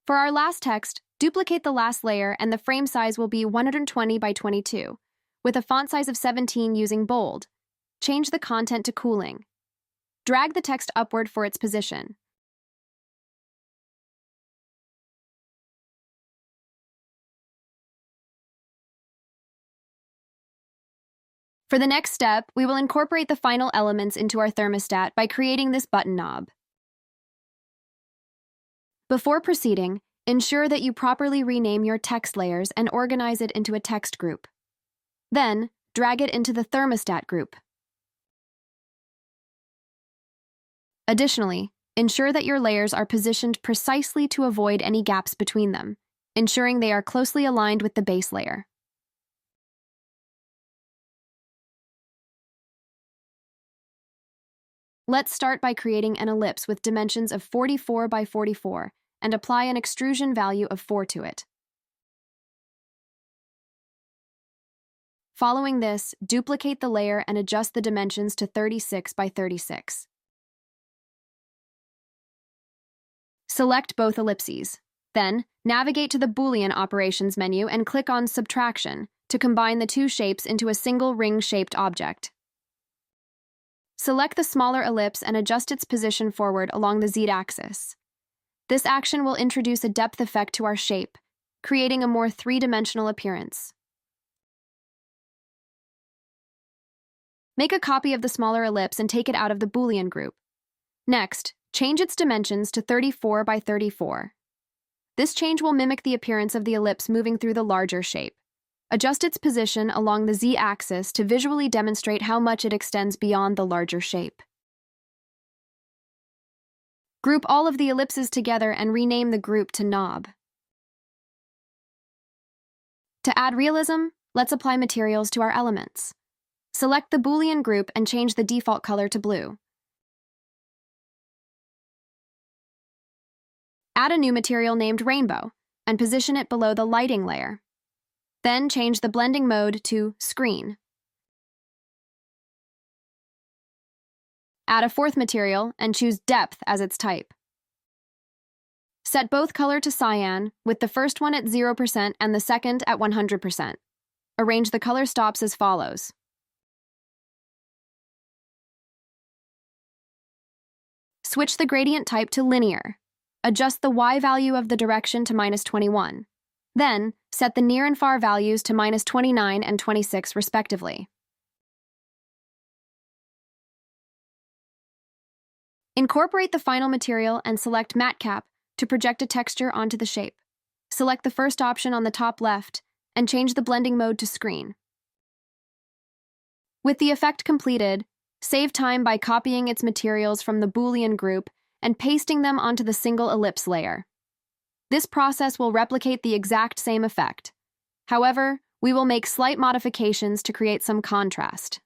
For our last text, duplicate the last layer and the frame size will be 120 by 22, with a font size of 17 using bold. Change the content to cooling. Drag the text upward for its position. For the next step, we will incorporate the final elements into our thermostat by creating this button knob. Before proceeding, ensure that you properly rename your text layers and organize it into a text group. Then, drag it into the thermostat group. Additionally, ensure that your layers are positioned precisely to avoid any gaps between them, ensuring they are closely aligned with the base layer. Let's start by creating an ellipse with dimensions of 44 by 44 and apply an extrusion value of 4 to it. Following this, duplicate the layer and adjust the dimensions to 36 by 36. Select both ellipses. Then, navigate to the Boolean operations menu and click on Subtraction to combine the two shapes into a single ring-shaped object. Select the smaller ellipse and adjust its position forward along the Z-axis. This action will introduce a depth effect to our shape, creating a more three-dimensional appearance. Make a copy of the smaller ellipse and take it out of the Boolean group. Next, change its dimensions to 34 by 34. This change will mimic the appearance of the ellipse moving through the larger shape. Adjust its position along the Z-axis to visually demonstrate how much it extends beyond the larger shape. Group all of the ellipses together and rename the group to knob. To add realism, let's apply materials to our elements. Select the Boolean group and change the default color to blue. Add a new material named Rainbow and position it below the lighting layer. Then change the blending mode to Screen. Add a fourth material and choose Depth as its type. Set both color to cyan, with the first one at 0% and the second at 100%. Arrange the color stops as follows. Switch the gradient type to linear. Adjust the Y value of the direction to -21. Then, set the near and far values to -29 and 26 respectively. Incorporate the final material and select Matte Cap to project a texture onto the shape. Select the first option on the top left and change the blending mode to Screen. With the effect completed, save time by copying its materials from the Boolean group and pasting them onto the single ellipse layer. This process will replicate the exact same effect. However, we will make slight modifications to create some contrast.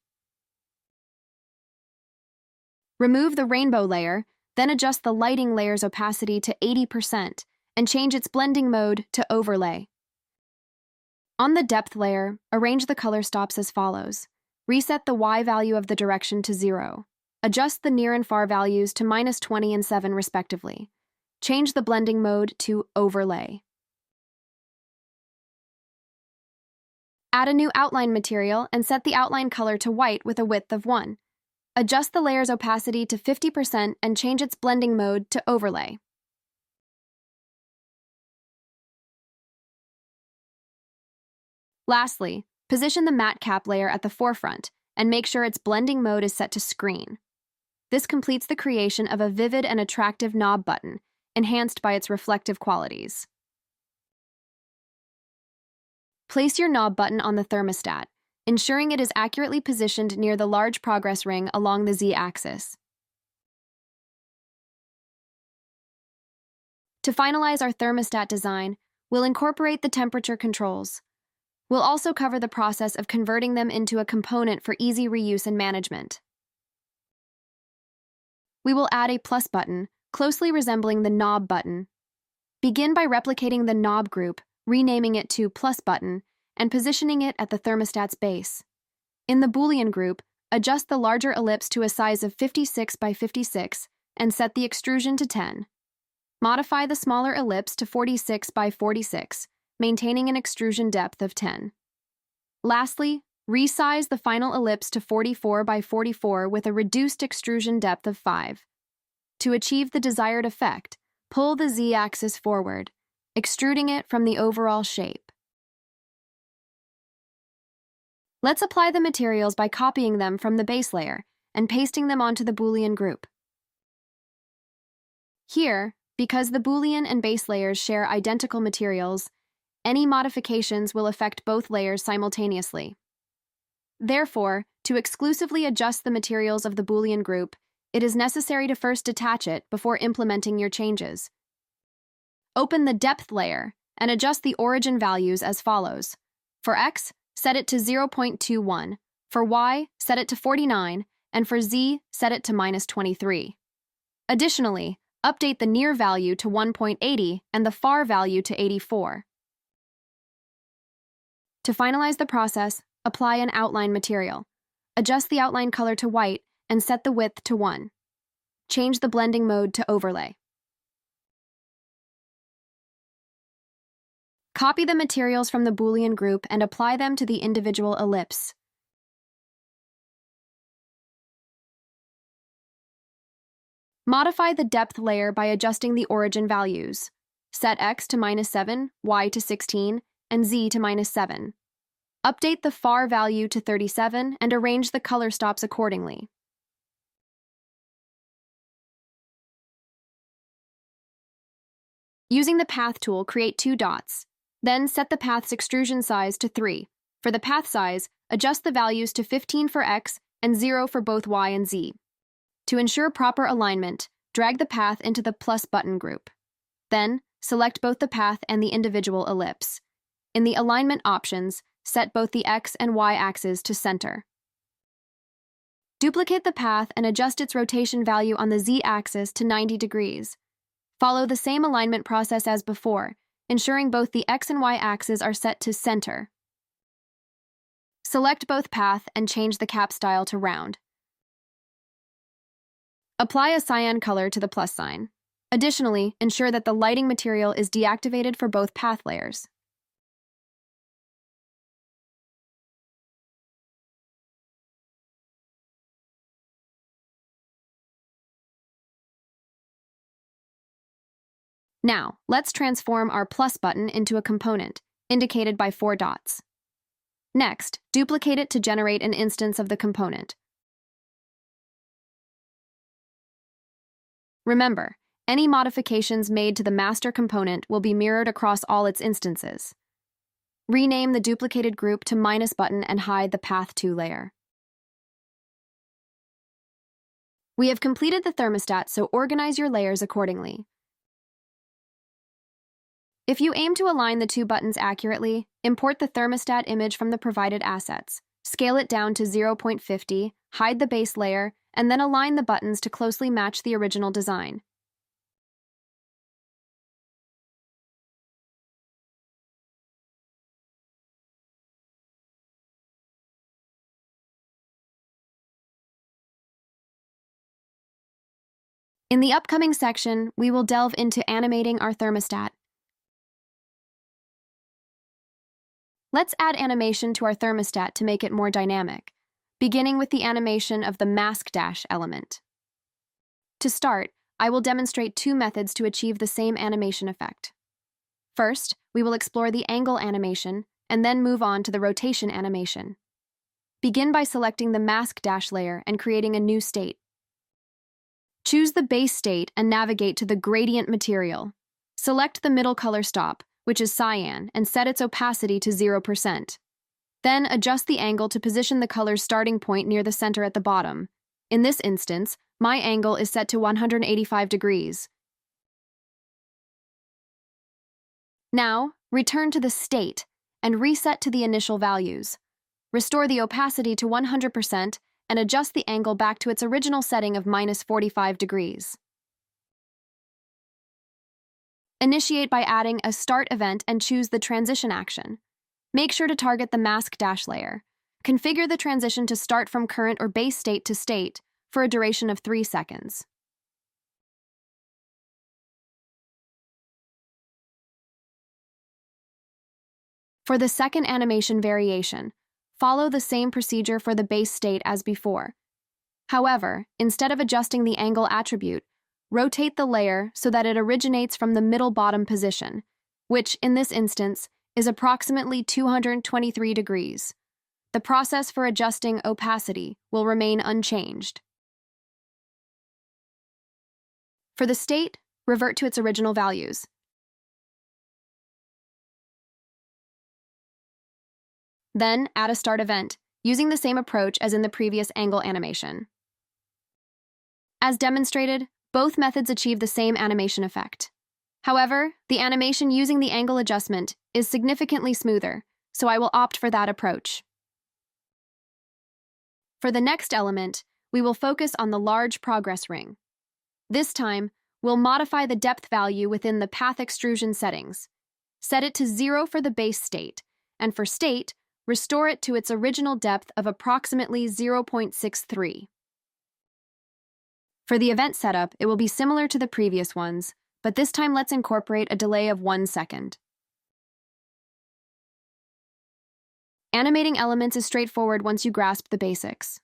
Remove the rainbow layer, then adjust the lighting layer's opacity to 80% and change its blending mode to overlay. On the depth layer, arrange the color stops as follows. Reset the Y value of the direction to 0. Adjust the near and far values to -20 and 7 respectively. Change the blending mode to overlay. Add a new outline material and set the outline color to white with a width of 1. Adjust the layer's opacity to 50% and change its blending mode to overlay. Lastly, position the matte cap layer at the forefront and make sure its blending mode is set to screen. This completes the creation of a vivid and attractive knob button, enhanced by its reflective qualities. Place your knob button on the thermostat, ensuring it is accurately positioned near the large progress ring along the Z-axis. To finalize our thermostat design, we'll incorporate the temperature controls. We'll also cover the process of converting them into a component for easy reuse and management. We will add a plus button, closely resembling the knob button. Begin by replicating the knob group, renaming it to plus button, and positioning it at the thermostat's base. In the Boolean group, adjust the larger ellipse to a size of 56 by 56 and set the extrusion to 10. Modify the smaller ellipse to 46 by 46, maintaining an extrusion depth of 10. Lastly, resize the final ellipse to 44 by 44 with a reduced extrusion depth of 5. To achieve the desired effect, pull the Z-axis forward, extruding it from the overall shape. Let's apply the materials by copying them from the base layer and pasting them onto the Boolean group. Here, because the Boolean and base layers share identical materials, any modifications will affect both layers simultaneously. Therefore, to exclusively adjust the materials of the Boolean group, it is necessary to first detach it before implementing your changes. Open the depth layer and adjust the origin values as follows. For X, set it to 0.21. For Y, set it to 49. And for Z, set it to -23. Additionally, update the near value to 1.80 and the far value to 84. To finalize the process, apply an outline material. Adjust the outline color to white and set the width to 1. Change the blending mode to overlay. Copy the materials from the Boolean group and apply them to the individual ellipse. Modify the depth layer by adjusting the origin values. Set X to -7, Y to 16, and Z to -7. Update the far value to 37 and arrange the color stops accordingly. Using the Path tool, create 2 dots. Then set the path's extrusion size to 3. For the path size, adjust the values to 15 for X and 0 for both Y and Z. To ensure proper alignment, drag the path into the plus button group. Then, select both the path and the individual ellipse. In the alignment options, set both the X and Y axes to center. Duplicate the path and adjust its rotation value on the Z axis to 90 degrees. Follow the same alignment process as before, ensuring both the X and Y axes are set to center. Select both path and change the cap style to round. Apply a cyan color to the plus sign. Additionally, ensure that the lighting material is deactivated for both path layers. Now, let's transform our plus button into a component, indicated by 4 dots. Next, duplicate it to generate an instance of the component. Remember, any modifications made to the master component will be mirrored across all its instances. Rename the duplicated group to -button and hide the path2 layer. We have completed the thermostat, so organize your layers accordingly. If you aim to align the 2 buttons accurately, import the thermostat image from the provided assets, scale it down to 0.50, hide the base layer, and then align the buttons to closely match the original design. In the upcoming section, we will delve into animating our thermostat. Let's add animation to our thermostat to make it more dynamic, beginning with the animation of the mask dash element. To start, I will demonstrate two methods to achieve the same animation effect. First, we will explore the angle animation and then move on to the rotation animation. Begin by selecting the mask dash layer and creating a new state. Choose the base state and navigate to the gradient material. Select the middle color stop, which is cyan, and set its opacity to 0%. Then adjust the angle to position the color's starting point near the center at the bottom. In this instance, my angle is set to 185 degrees. Now, return to the state and reset to the initial values. Restore the opacity to 100% and adjust the angle back to its original setting of -45 degrees. Initiate by adding a start event and choose the transition action. Make sure to target the mask dash layer. Configure the transition to start from current or base state to state for a duration of 3 seconds. For the second animation variation, follow the same procedure for the base state as before. However, instead of adjusting the angle attribute, rotate the layer so that it originates from the middle bottom position, which, in this instance, is approximately 223 degrees. The process for adjusting opacity will remain unchanged. For the state, revert to its original values. Then, add a start event, using the same approach as in the previous angle animation. As demonstrated, both methods achieve the same animation effect. However, the animation using the angle adjustment is significantly smoother, so I will opt for that approach. For the next element, we will focus on the large progress ring. This time, we'll modify the depth value within the path extrusion settings. Set it to 0 for the base state, and for state, restore it to its original depth of approximately 0.63. For the event setup, it will be similar to the previous ones, but this time let's incorporate a delay of 1 second. Animating elements is straightforward once you grasp the basics.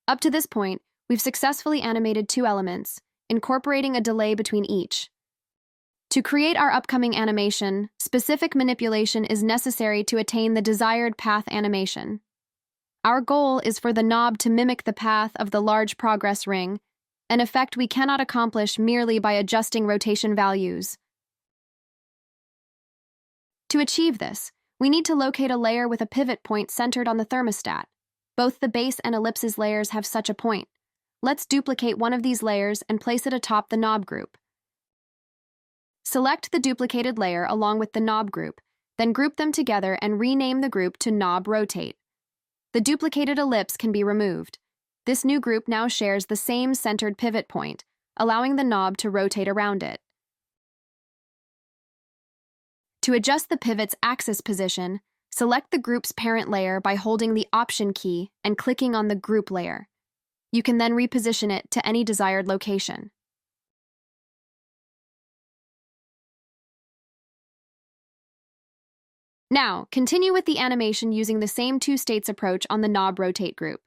Up to this point, we've successfully animated 2 elements, incorporating a delay between each. To create our upcoming animation, specific manipulation is necessary to attain the desired path animation. Our goal is for the knob to mimic the path of the large progress ring, an effect we cannot accomplish merely by adjusting rotation values. To achieve this, we need to locate a layer with a pivot point centered on the thermostat. Both the base and ellipses layers have such a point. Let's duplicate one of these layers and place it atop the knob group. Select the duplicated layer along with the knob group, then group them together and rename the group to Knob Rotate. The duplicated ellipse can be removed. This new group now shares the same centered pivot point, allowing the knob to rotate around it. To adjust the pivot's axis position, select the group's parent layer by holding the Option key and clicking on the group layer. You can then reposition it to any desired location. Now, continue with the animation using the same 2 states approach on the knob rotate group.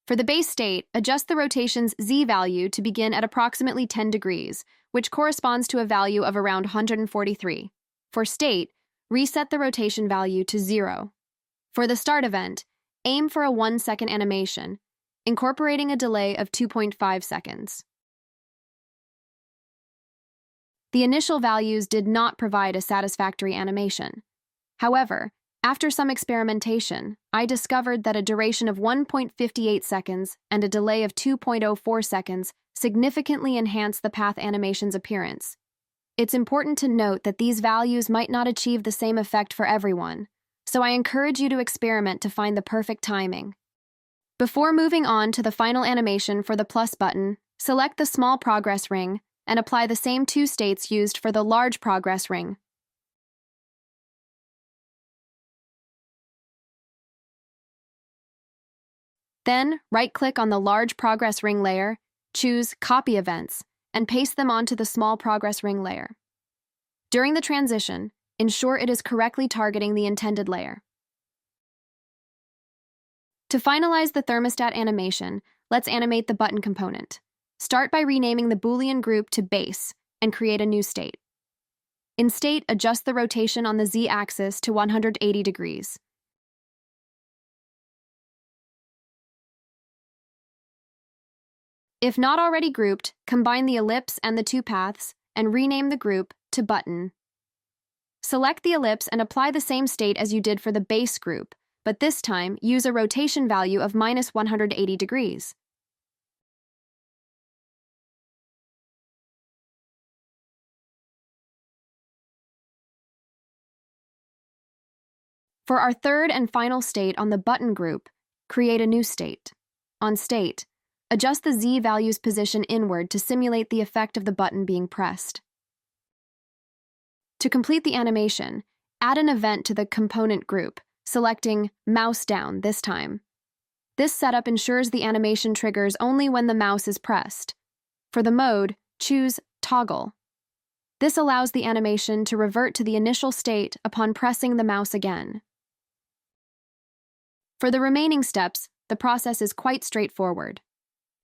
For the base state, adjust the rotation's Z value to begin at approximately 10 degrees, which corresponds to a value of around 143. For state, reset the rotation value to 0. For the start event, aim for a 1-second animation, incorporating a delay of 2.5 seconds. The initial values did not provide a satisfactory animation. However, after some experimentation, I discovered that a duration of 1.58 seconds and a delay of 2.04 seconds significantly enhance the path animation's appearance. It's important to note that these values might not achieve the same effect for everyone, so I encourage you to experiment to find the perfect timing. Before moving on to the final animation for the plus button, select the small progress ring and apply the same 2 states used for the large progress ring. Then, right-click on the large progress ring layer, choose Copy Events, and paste them onto the small progress ring layer. During the transition, ensure it is correctly targeting the intended layer. To finalize the thermostat animation, let's animate the button component. Start by renaming the Boolean group to base and create a new state. In state, adjust the rotation on the z-axis to 180 degrees. If not already grouped, combine the ellipse and the two paths and rename the group to button. Select the ellipse and apply the same state as you did for the base group, but this time use a rotation value of -180 degrees. For our third and final state on the button group, create a new state. On state, adjust the Z value's position inward to simulate the effect of the button being pressed. To complete the animation, add an event to the component group, selecting mouse down this time. This setup ensures the animation triggers only when the mouse is pressed. For the mode, choose toggle. This allows the animation to revert to the initial state upon pressing the mouse again. For the remaining steps, the process is quite straightforward.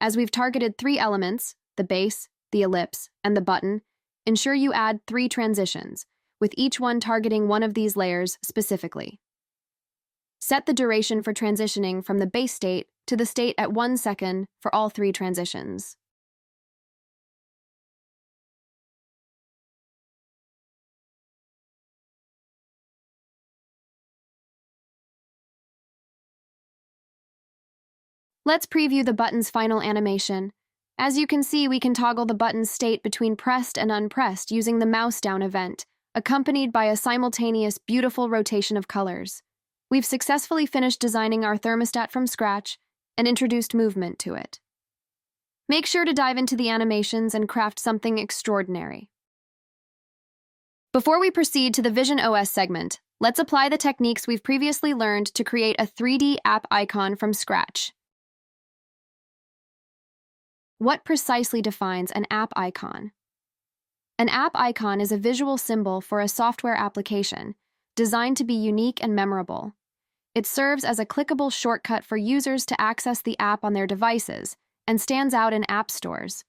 As we've targeted 3 elements, the base, the ellipse, and the button, ensure you add 3 transitions, with each one targeting one of these layers specifically. Set the duration for transitioning from the base state to the state at 1 second for all 3 transitions. Let's preview the button's final animation. As you can see, we can toggle the button's state between pressed and unpressed using the mouse down event, accompanied by a simultaneous beautiful rotation of colors. We've successfully finished designing our thermostat from scratch and introduced movement to it. Make sure to dive into the animations and craft something extraordinary. Before we proceed to the visionOS segment, let's apply the techniques we've previously learned to create a 3D app icon from scratch. What precisely defines an app icon? An app icon is a visual symbol for a software application, designed to be unique and memorable. It serves as a clickable shortcut for users to access the app on their devices and stands out in app stores.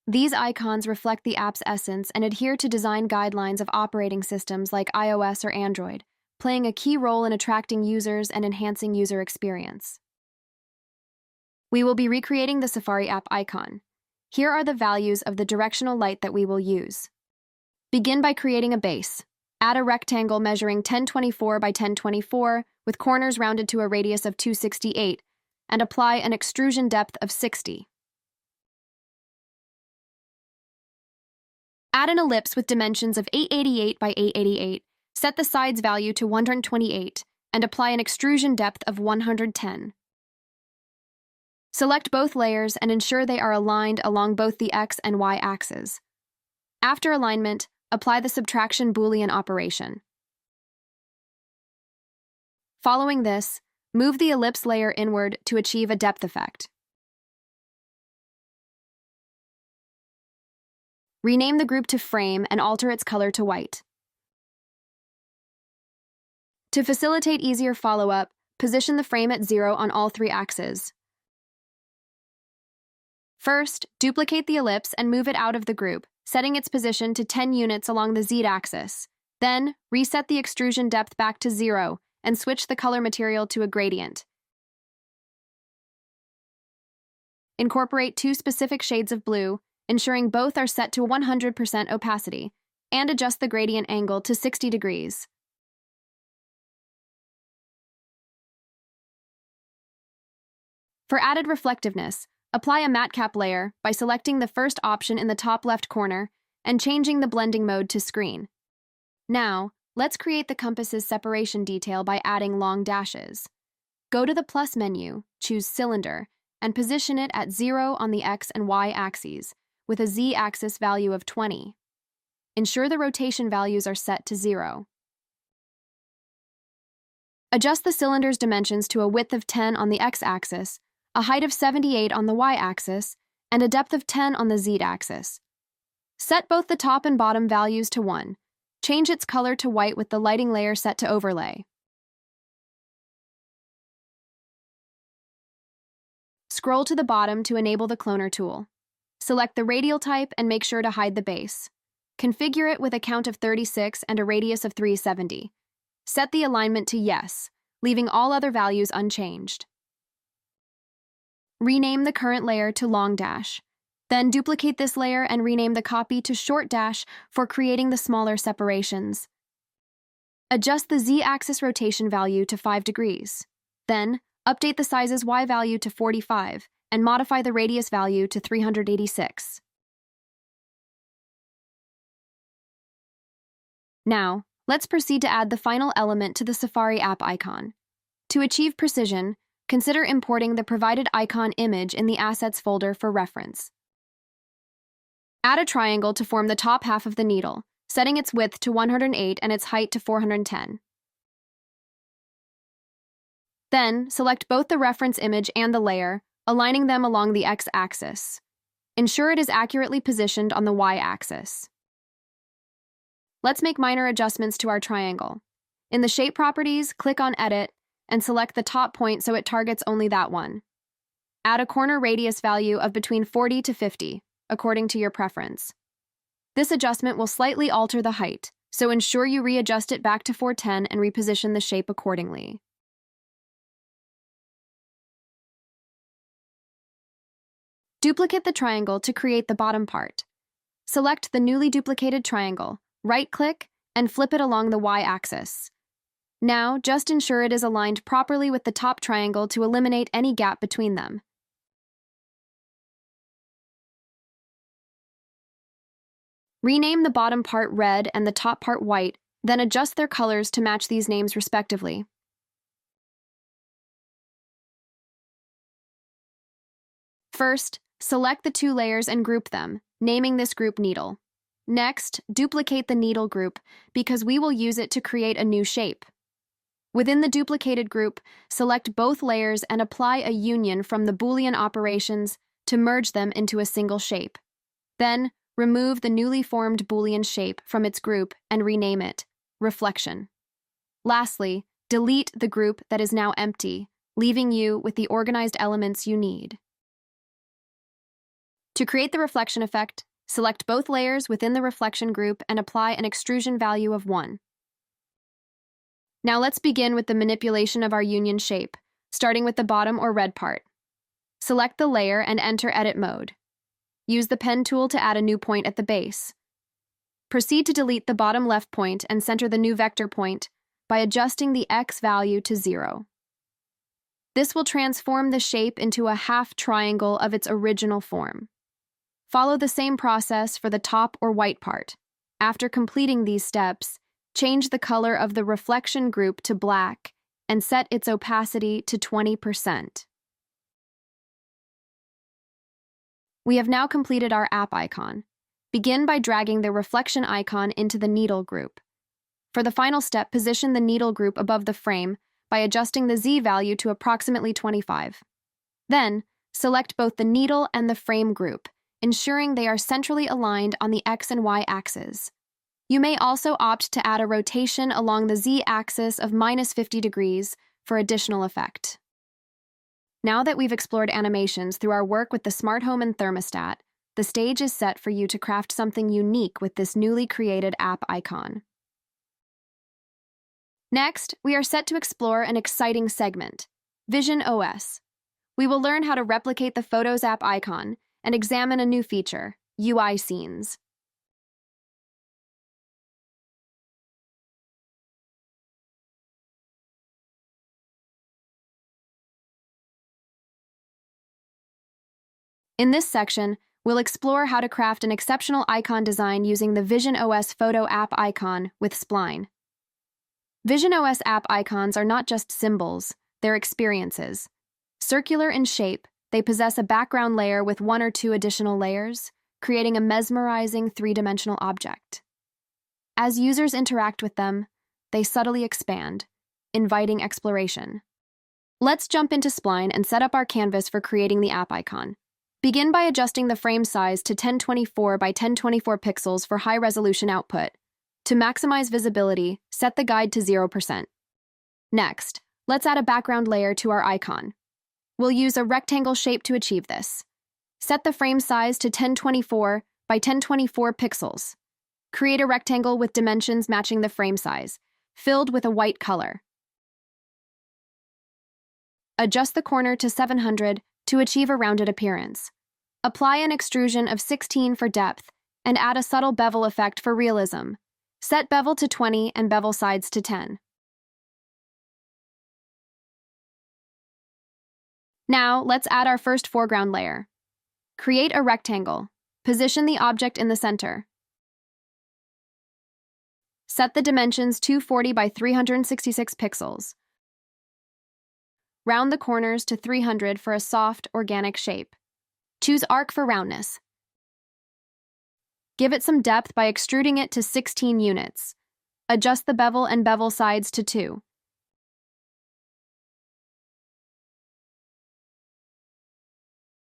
These icons reflect the app's essence and adhere to design guidelines of operating systems like iOS or Android, playing a key role in attracting users and enhancing user experience. We will be recreating the Safari app icon. Here are the values of the directional light that we will use. Begin by creating a base. Add a rectangle measuring 1024 by 1024 with corners rounded to a radius of 268 and apply an extrusion depth of 60. Add an ellipse with dimensions of 888 by 888, set the sides value to 128, and apply an extrusion depth of 110. Select both layers and ensure they are aligned along both the X and Y axes. After alignment, apply the subtraction Boolean operation. Following this, move the ellipse layer inward to achieve a depth effect. Rename the group to Frame and alter its color to white. To facilitate easier follow-up, position the frame at 0 on all 3 axes. First, duplicate the ellipse and move it out of the group, setting its position to 10 units along the Z-axis. Then, reset the extrusion depth back to 0 and switch the color material to a gradient. Incorporate 2 specific shades of blue, ensuring both are set to 100% opacity, and adjust the gradient angle to 60 degrees. For added reflectiveness, apply a matte cap layer by selecting the first option in the top left corner and changing the blending mode to screen. Now, let's create the compass's separation detail by adding long dashes. Go to the plus menu, choose Cylinder, and position it at 0 on the X and Y axes, with a Z-axis value of 20. Ensure the rotation values are set to 0. Adjust the cylinder's dimensions to a width of 10 on the X-axis, a height of 78 on the Y-axis, and a depth of 10 on the Z-axis. Set both the top and bottom values to 1. Change its color to white with the lighting layer set to overlay. Scroll to the bottom to enable the cloner tool. Select the radial type and make sure to hide the base. Configure it with a count of 36 and a radius of 370. Set the alignment to yes, leaving all other values unchanged. Rename the current layer to long dash. Then duplicate this layer and rename the copy to short dash for creating the smaller separations. Adjust the z-axis rotation value to 5 degrees. Then, update the size's y value to 45 and modify the radius value to 386. Now, let's proceed to add the final element to the Safari app icon. To achieve precision, consider importing the provided icon image in the Assets folder for reference. Add a triangle to form the top half of the needle, setting its width to 108 and its height to 410. Then, select both the reference image and the layer, aligning them along the x-axis. Ensure it is accurately positioned on the y-axis. Let's make minor adjustments to our triangle. In the Shape properties, click on Edit and select the top point so it targets only that one. Add a corner radius value of between 40 to 50, according to your preference. This adjustment will slightly alter the height, so ensure you readjust it back to 410 and reposition the shape accordingly. Duplicate the triangle to create the bottom part. Select the newly duplicated triangle, right-click, and flip it along the y-axis. Now, just ensure it is aligned properly with the top triangle to eliminate any gap between them. Rename the bottom part red and the top part white, then adjust their colors to match these names respectively. First, select the two layers and group them, naming this group Needle. Next, duplicate the Needle group because we will use it to create a new shape. Within the duplicated group, select both layers and apply a union from the Boolean operations to merge them into a single shape. Then, remove the newly formed Boolean shape from its group and rename it Reflection. Lastly, delete the group that is now empty, leaving you with the organized elements you need. To create the reflection effect, select both layers within the reflection group and apply an extrusion value of 1. Now let's begin with the manipulation of our union shape, starting with the bottom or red part. Select the layer and enter Edit mode. Use the pen tool to add a new point at the base. Proceed to delete the bottom left point and center the new vector point by adjusting the x value to 0. This will transform the shape into a half triangle of its original form. Follow the same process for the top or white part. After completing these steps, change the color of the reflection group to black and set its opacity to 20%. We have now completed our app icon. Begin by dragging the reflection icon into the needle group. For the final step, position the needle group above the frame by adjusting the Z value to approximately 25. Then, select both the needle and the frame group, ensuring they are centrally aligned on the X and Y axes. You may also opt to add a rotation along the Z axis of -50 degrees for additional effect. Now that we've explored animations through our work with the smart home and thermostat, the stage is set for you to craft something unique with this newly created app icon. Next, we are set to explore an exciting segment, visionOS. We will learn how to replicate the Photos app icon and examine a new feature, UI scenes. In this section, we'll explore how to craft an exceptional icon design using the visionOS Photo app icon with Spline. visionOS app icons are not just symbols, they're experiences. Circular in shape, they possess a background layer with 1 or 2 additional layers, creating a mesmerizing three-dimensional object. As users interact with them, they subtly expand, inviting exploration. Let's jump into Spline and set up our canvas for creating the app icon. Begin by adjusting the frame size to 1024 by 1024 pixels for high-resolution output. To maximize visibility, set the guide to 0%. Next, let's add a background layer to our icon. We'll use a rectangle shape to achieve this. Set the frame size to 1024 by 1024 pixels. Create a rectangle with dimensions matching the frame size, filled with a white color. Adjust the corner to 700 to achieve a rounded appearance. Apply an extrusion of 16 for depth and add a subtle bevel effect for realism. Set bevel to 20 and bevel sides to 10. Now, let's add our first foreground layer. Create a rectangle. Position the object in the center. Set the dimensions 240 by 366 pixels. Round the corners to 300 for a soft, organic shape. Choose arc for roundness. Give it some depth by extruding it to 16 units. Adjust the bevel and bevel sides to 2.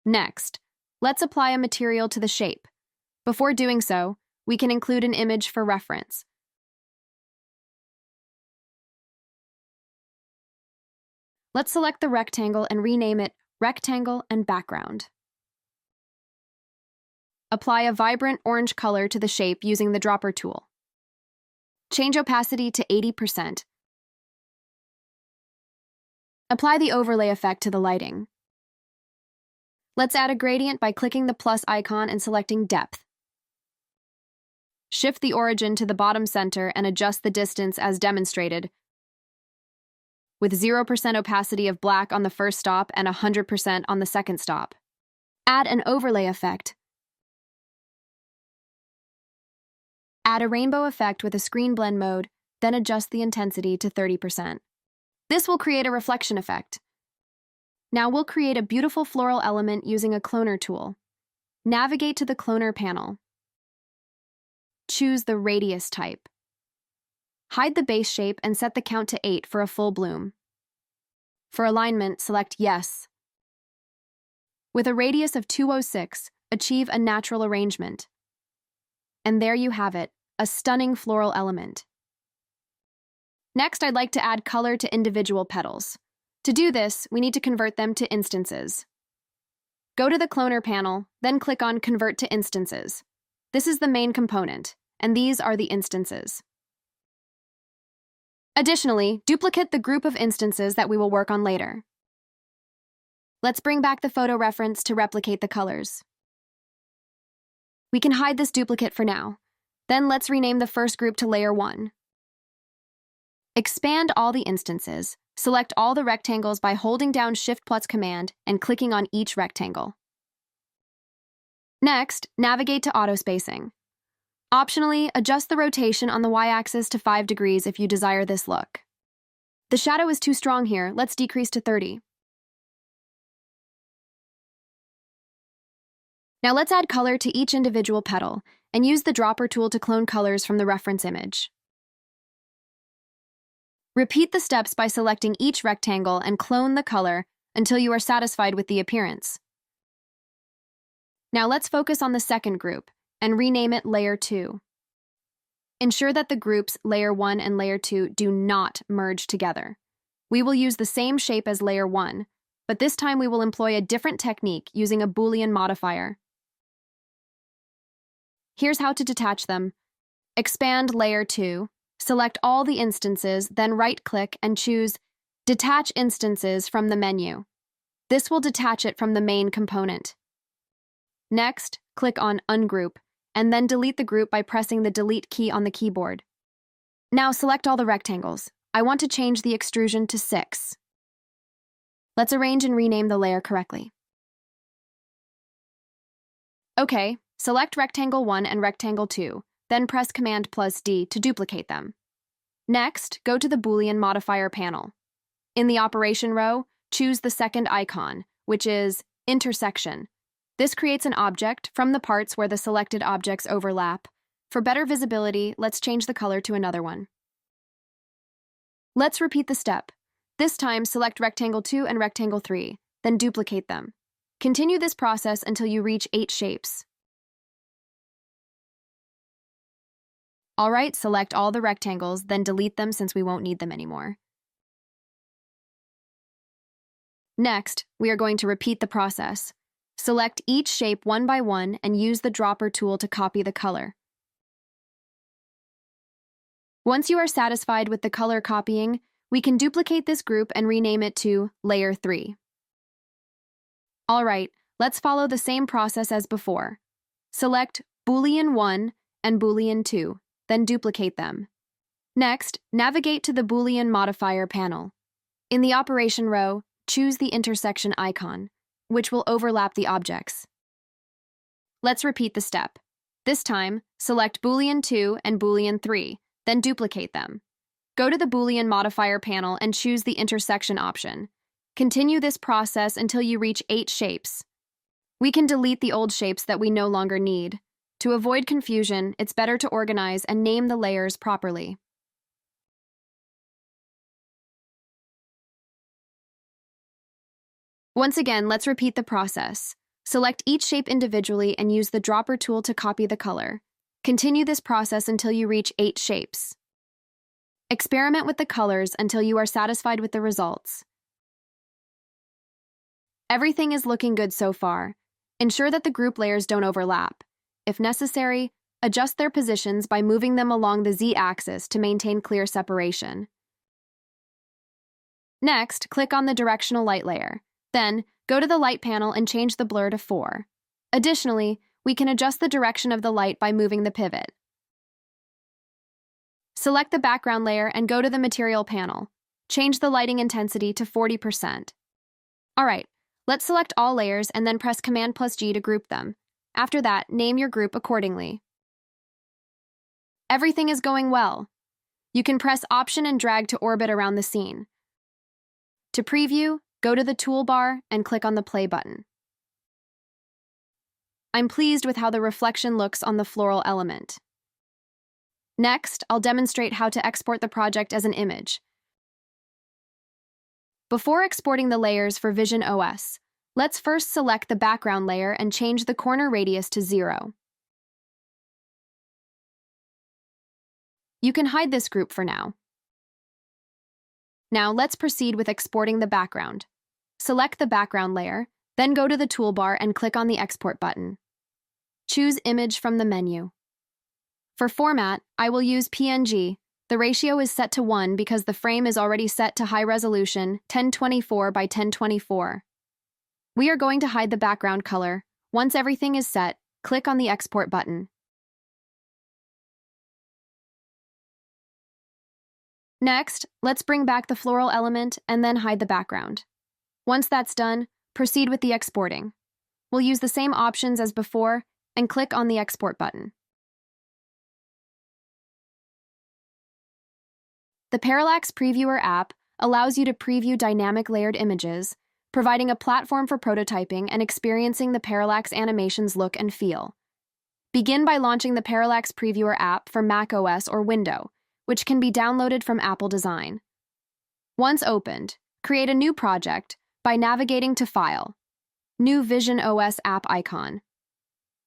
Next, let's apply a material to the shape. Before doing so, we can include an image for reference. Let's select the rectangle and rename it Rectangle and Background. Apply a vibrant orange color to the shape using the dropper tool. Change opacity to 80%. Apply the overlay effect to the lighting. Let's add a gradient by clicking the plus icon and selecting depth. Shift the origin to the bottom center and adjust the distance as demonstrated, with 0% opacity of black on the first stop and 100% on the second stop. Add an overlay effect. Add a rainbow effect with a screen blend mode, then adjust the intensity to 30%. This will create a reflection effect. Now we'll create a beautiful floral element using a cloner tool. Navigate to the cloner panel. Choose the radius type. Hide the base shape and set the count to 8 for a full bloom. For alignment, select Yes. With a radius of 206, achieve a natural arrangement. And there you have it, a stunning floral element. Next, I'd like to add color to individual petals. To do this, we need to convert them to instances. Go to the cloner panel, then click on Convert to Instances. This is the main component, and these are the instances. Additionally, duplicate the group of instances that we will work on later. Let's bring back the photo reference to replicate the colors. We can hide this duplicate for now. Then let's rename the first group to Layer 1. Expand all the instances. Select all the rectangles by holding down Shift plus Command and clicking on each rectangle. Next, navigate to auto spacing. Optionally, adjust the rotation on the y-axis to 5 degrees if you desire this look. The shadow is too strong here, let's decrease to 30. Now let's add color to each individual petal and use the dropper tool to clone colors from the reference image. Repeat the steps by selecting each rectangle and clone the color until you are satisfied with the appearance. Now let's focus on the second group and rename it Layer 2. Ensure that the groups Layer 1 and Layer 2 do not merge together. We will use the same shape as Layer 1, but this time we will employ a different technique using a Boolean modifier. Here's how to detach them. Expand Layer 2. Select all the instances, then right-click and choose Detach Instances from the menu. This will detach it from the main component. Next, click on Ungroup, and then delete the group by pressing the Delete key on the keyboard. Now select all the rectangles. I want to change the extrusion to 6. Let's arrange and rename the layer correctly. Okay, select Rectangle 1 and Rectangle 2. Then press Command plus D to duplicate them. Next, go to the Boolean modifier panel. In the operation row, choose the second icon, which is Intersection. This creates an object from the parts where the selected objects overlap. For better visibility, let's change the color to another one. Let's repeat the step. This time, select Rectangle 2 and Rectangle 3, then duplicate them. Continue this process until you reach 8 shapes. All right, select all the rectangles, then delete them since we won't need them anymore. Next, we are going to repeat the process. Select each shape one by one and use the dropper tool to copy the color. Once you are satisfied with the color copying, we can duplicate this group and rename it to Layer 3. Alright, let's follow the same process as before. Select Boolean 1 and Boolean 2, then duplicate them. Next, navigate to the Boolean modifier panel. In the operation row, choose the intersection icon, which will overlap the objects. Let's repeat the step. This time, select Boolean 2 and Boolean 3, then duplicate them. Go to the Boolean modifier panel and choose the intersection option. Continue this process until you reach 8 shapes. We can delete the old shapes that we no longer need. To avoid confusion, it's better to organize and name the layers properly. Once again, let's repeat the process. Select each shape individually and use the dropper tool to copy the color. Continue this process until you reach 8 shapes. Experiment with the colors until you are satisfied with the results. Everything is looking good so far. Ensure that the group layers don't overlap. If necessary, adjust their positions by moving them along the Z-axis to maintain clear separation. Next, click on the directional light layer. Then, go to the light panel and change the blur to 4. Additionally, we can adjust the direction of the light by moving the pivot. Select the background layer and go to the material panel. Change the lighting intensity to 40%. Alright, let's select all layers and then press Command+G to group them. After that, name your group accordingly. Everything is going well. You can press Option and drag to orbit around the scene. To preview, go to the toolbar and click on the play button. I'm pleased with how the reflection looks on the floral element. Next, I'll demonstrate how to export the project as an image. Before exporting the layers for visionOS, let's first select the background layer and change the corner radius to 0. You can hide this group for now. Now let's proceed with exporting the background. Select the background layer, then go to the toolbar and click on the Export button. Choose Image from the menu. For format, I will use PNG. The ratio is set to 1 because the frame is already set to high resolution 1024 by 1024. We are going to hide the background color. Once everything is set, click on the Export button. Next, let's bring back the floral element and then hide the background. Once that's done, proceed with the exporting. We'll use the same options as before and click on the Export button. The Parallax Previewer app allows you to preview dynamic layered images, providing a platform for prototyping and experiencing the Parallax animation's look and feel. Begin by launching the Parallax Previewer app for macOS or Windows, which can be downloaded from Apple Design. Once opened, create a new project by navigating to File, New visionOS app icon.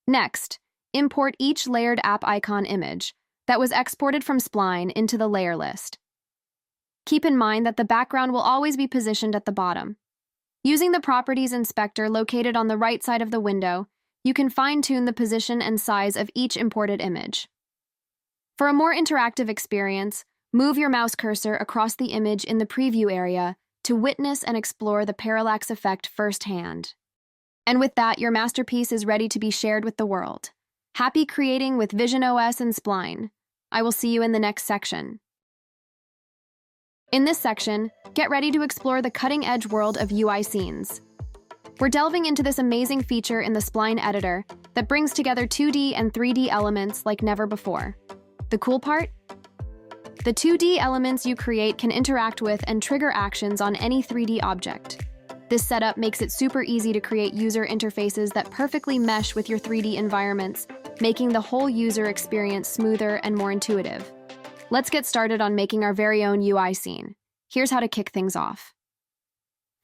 Next, import each layered app icon image that was exported from Spline into the layer list. Keep in mind that the background will always be positioned at the bottom. Using the Properties Inspector located on the right side of the window, you can fine-tune the position and size of each imported image. For a more interactive experience, move your mouse cursor across the image in the preview area to witness and explore the parallax effect firsthand. And with that, your masterpiece is ready to be shared with the world. Happy creating with visionOS and Spline. I will see you in the next section. In this section, get ready to explore the cutting-edge world of UI scenes. We're delving into this amazing feature in the Spline editor that brings together 2D and 3D elements like never before. The cool part? The 2D elements you create can interact with and trigger actions on any 3D object. This setup makes it super easy to create user interfaces that perfectly mesh with your 3D environments, making the whole user experience smoother and more intuitive. Let's get started on making our very own UI scene. Here's how to kick things off.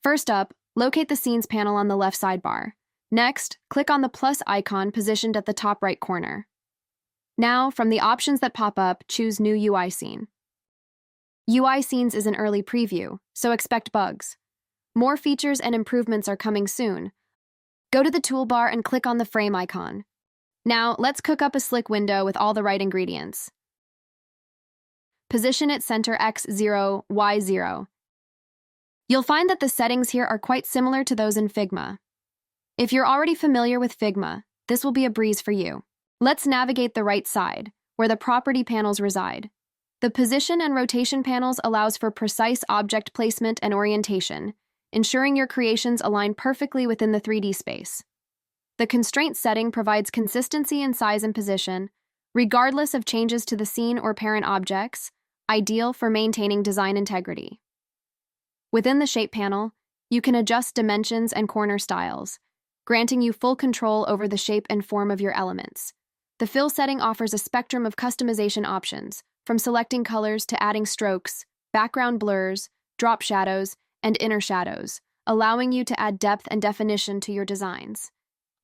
First up, locate the Scenes panel on the left sidebar. Next, click on the plus icon positioned at the top right corner. Now, from the options that pop up, choose New UI Scene. UI Scenes is an early preview, so expect bugs. More features and improvements are coming soon. Go to the toolbar and click on the frame icon. Now, let's cook up a slick window with all the right ingredients. Position it center X0, Y0. You'll find that the settings here are quite similar to those in Figma. If you're already familiar with Figma, this will be a breeze for you. Let's navigate the right side, where the property panels reside. The position and rotation panels allows for precise object placement and orientation, ensuring your creations align perfectly within the 3D space. The constraint setting provides consistency in size and position, regardless of changes to the scene or parent objects, ideal for maintaining design integrity. Within the shape panel, you can adjust dimensions and corner styles, granting you full control over the shape and form of your elements. The fill setting offers a spectrum of customization options, from selecting colors to adding strokes, background blurs, drop shadows, and inner shadows, allowing you to add depth and definition to your designs.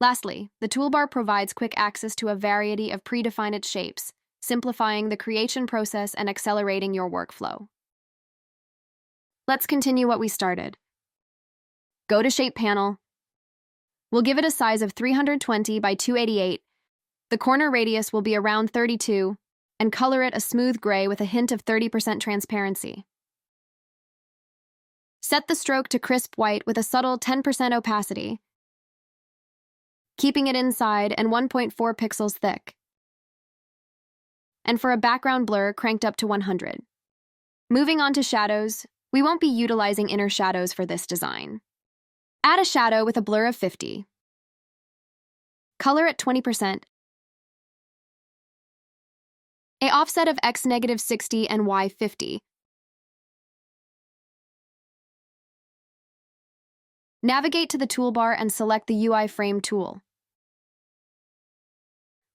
Lastly, the toolbar provides quick access to a variety of predefined shapes, simplifying the creation process and accelerating your workflow. Let's continue what we started. Go to Shape Panel. We'll give it a size of 320 by 288. The corner radius will be around 32, and color it a smooth gray with a hint of 30% transparency. Set the stroke to crisp white with a subtle 10% opacity, keeping it inside and 1.4 pixels thick. And for a background blur, cranked up to 100. Moving on to shadows, we won't be utilizing inner shadows for this design. Add a shadow with a blur of 50. Color at 20%. A offset of X-60 and Y50. Navigate to the toolbar and select the UI frame tool.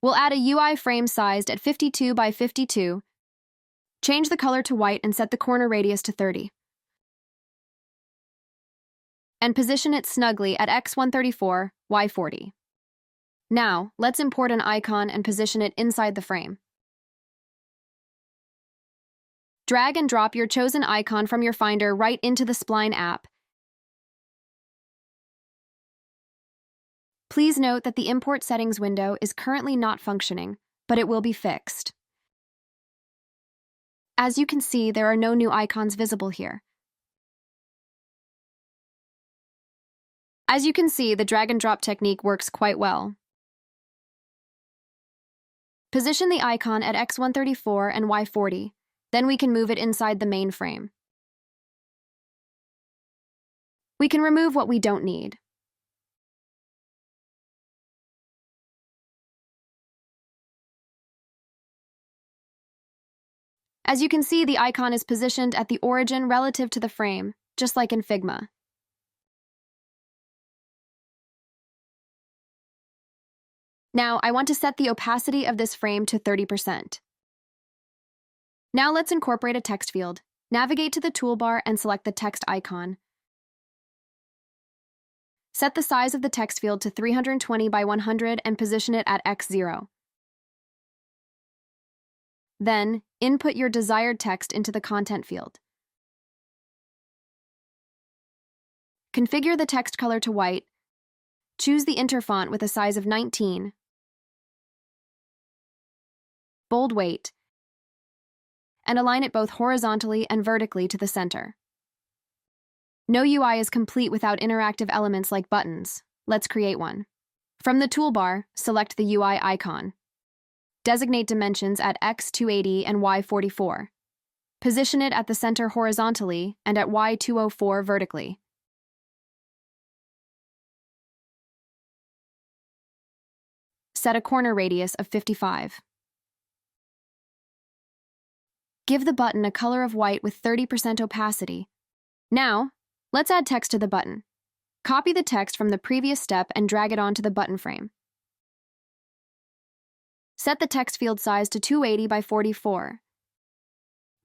We'll add a UI frame sized at 52 by 52. Change the color to white and set the corner radius to 30. And position it snugly at X134, Y40. Now, let's import an icon and position it inside the frame. Drag and drop your chosen icon from your Finder right into the Spline app. Please note that the Import Settings window is currently not functioning, but it will be fixed. As you can see, there are no new icons visible here. As you can see, the drag and drop technique works quite well. Position the icon at X134 and Y40, then we can move it inside the main frame. We can remove what we don't need. As you can see, the icon is positioned at the origin relative to the frame, just like in Figma. Now, I want to set the opacity of this frame to 30%. Now let's incorporate a text field. Navigate to the toolbar and select the text icon. Set the size of the text field to 320 by 100 and position it at X0. Then, input your desired text into the content field. Configure the text color to white. Choose the interfont with a size of 19. Bold weight, and align it both horizontally and vertically to the center. No UI is complete without interactive elements like buttons. Let's create one. From the toolbar, select the UI icon. Designate dimensions at X280 and Y44. Position it at the center horizontally and at Y204 vertically. Set a corner radius of 55. Give the button a color of white with 30% opacity. Now, let's add text to the button. Copy the text from the previous step and drag it onto the button frame. Set the text field size to 280 by 44.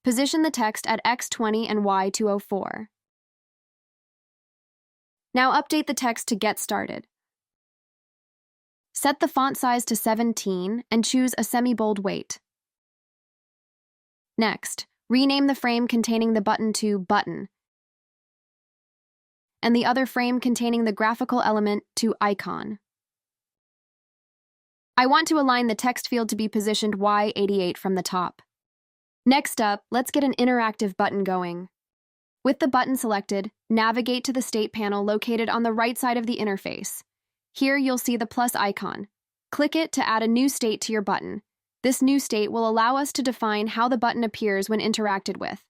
Position the text at X20 and Y204. Now update the text to Get Started. Set the font size to 17 and choose a semi-bold weight. Next, rename the frame containing the button to Button and the other frame containing the graphical element to icon. I want to align the text field to be positioned Y88 from the top. Next up, let's get an interactive button going. With the button selected, navigate to the state panel located on the right side of the interface. Here you'll see the plus icon. Click it to add a new state to your button. This new state will allow us to define how the button appears when interacted with.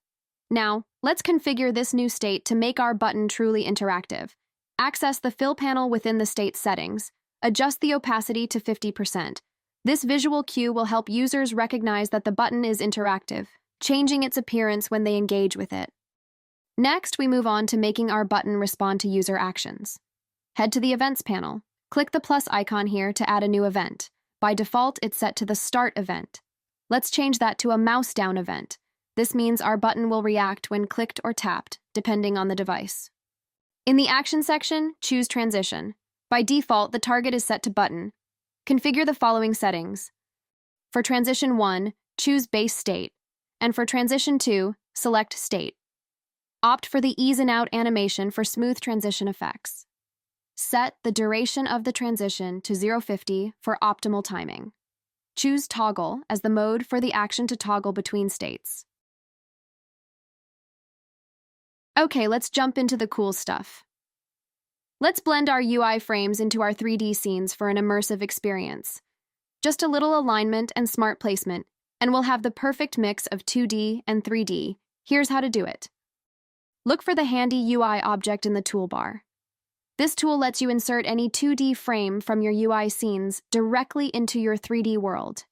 Now, let's configure this new state to make our button truly interactive. Access the fill panel within the state settings. Adjust the opacity to 50%. This visual cue will help users recognize that the button is interactive, changing its appearance when they engage with it. Next, we move on to making our button respond to user actions. Head to the Events panel. Click the plus icon here to add a new event. By default, it's set to the Start event. Let's change that to a mouse down event. This means our button will react when clicked or tapped, depending on the device. In the Action section, choose Transition. By default, the target is set to Button. Configure the following settings. For Transition 1, choose Base State, and for Transition 2, select State. Opt for the Ease in Out animation for smooth transition effects. Set the duration of the transition to 0.50 for optimal timing. Choose Toggle as the mode for the action to toggle between states. Okay, let's jump into the cool stuff. Let's blend our UI frames into our 3D scenes for an immersive experience. Just a little alignment and smart placement, and we'll have the perfect mix of 2D and 3D. Here's how to do it. Look for the handy UI object in the toolbar. This tool lets you insert any 2D frame from your UI scenes directly into your 3D world.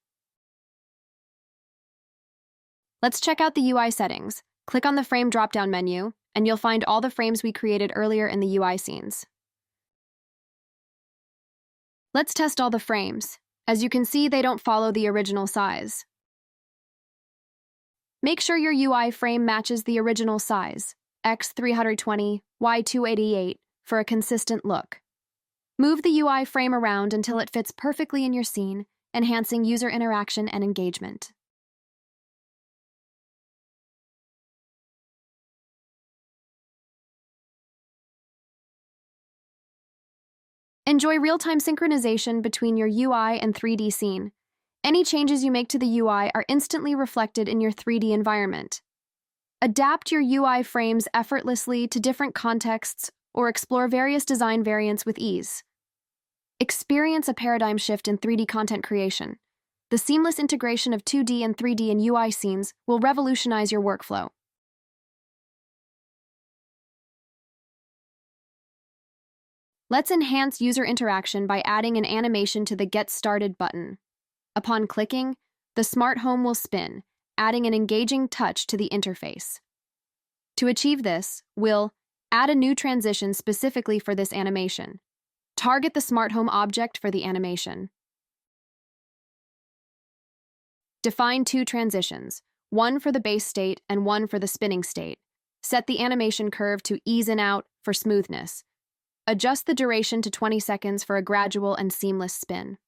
Let's check out the UI settings. Click on the Frame drop-down menu, and you'll find all the frames we created earlier in the UI scenes. Let's test all the frames. As you can see, they don't follow the original size. Make sure your UI frame matches the original size, X320, Y288, for a consistent look. Move the UI frame around until it fits perfectly in your scene, enhancing user interaction and engagement. Enjoy real-time synchronization between your UI and 3D scene. Any changes you make to the UI are instantly reflected in your 3D environment. Adapt your UI frames effortlessly to different contexts or explore various design variants with ease. Experience a paradigm shift in 3D content creation. The seamless integration of 2D and 3D in UI scenes will revolutionize your workflow. Let's enhance user interaction by adding an animation to the Get Started button. Upon clicking, the smart home will spin, adding an engaging touch to the interface. To achieve this, we'll add a new transition specifically for this animation. Target the smart home object for the animation. Define two transitions, one for the base state and one for the spinning state. Set the animation curve to Ease in Out for smoothness. Adjust the duration to 20 seconds for a gradual and seamless spin.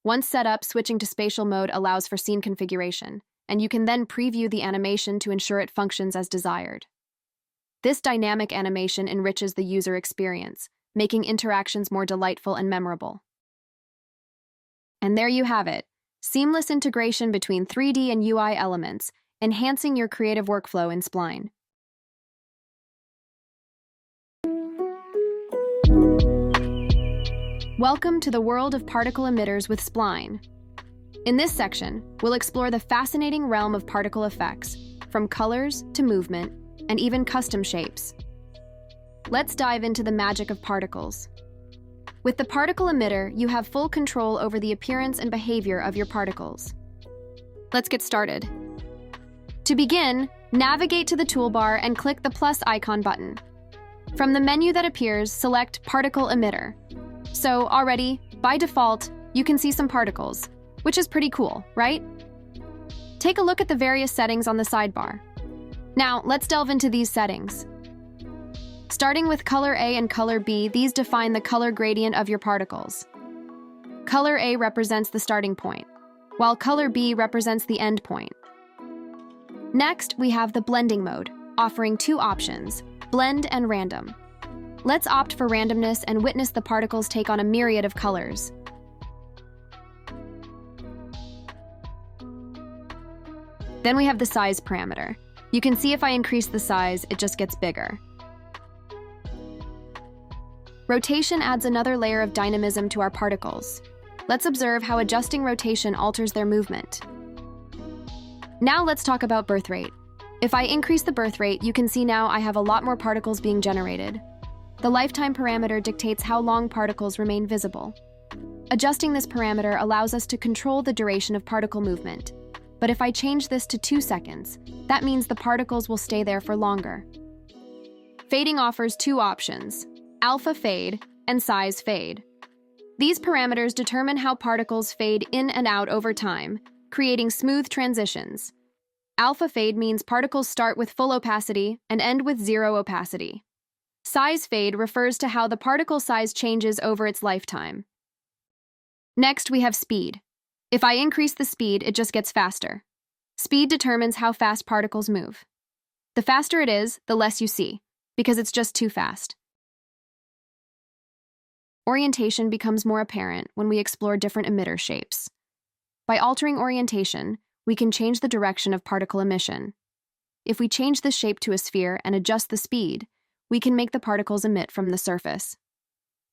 Once set up, switching to spatial mode allows for scene configuration, and you can then preview the animation to ensure it functions as desired. This dynamic animation enriches the user experience, making interactions more delightful and memorable. And there you have it, seamless integration between 3D and UI elements, enhancing your creative workflow in Spline. Welcome to the world of particle emitters with Spline. In this section, we'll explore the fascinating realm of particle effects, from colors to movement, and even custom shapes. Let's dive into the magic of particles. With the particle emitter, you have full control over the appearance and behavior of your particles. Let's get started. To begin, navigate to the toolbar and click the plus icon button. From the menu that appears, select Particle Emitter. So already, by default, you can see some particles, which is pretty cool, right? Take a look at the various settings on the sidebar. Now, let's delve into these settings. Starting with Color A and Color B, these define the color gradient of your particles. Color A represents the starting point, while Color B represents the end point. Next, we have the blending mode, offering two options, blend and random. Let's opt for randomness and witness the particles take on a myriad of colors. Then we have the size parameter. You can see if I increase the size, it just gets bigger. Rotation adds another layer of dynamism to our particles. Let's observe how adjusting rotation alters their movement. Now let's talk about birth rate. If I increase the birth rate, you can see now I have a lot more particles being generated. The lifetime parameter dictates how long particles remain visible. Adjusting this parameter allows us to control the duration of particle movement. But if I change this to 2 seconds, that means the particles will stay there for longer. Fading offers two options, alpha fade and size fade. These parameters determine how particles fade in and out over time, creating smooth transitions. Alpha fade means particles start with full opacity and end with zero opacity. Size fade refers to how the particle size changes over its lifetime. Next, we have speed. If I increase the speed, it just gets faster. Speed determines how fast particles move. The faster it is, the less you see, because it's just too fast. Orientation becomes more apparent when we explore different emitter shapes. By altering orientation, we can change the direction of particle emission. If we change the shape to a sphere and adjust the speed, we can make the particles emit from the surface.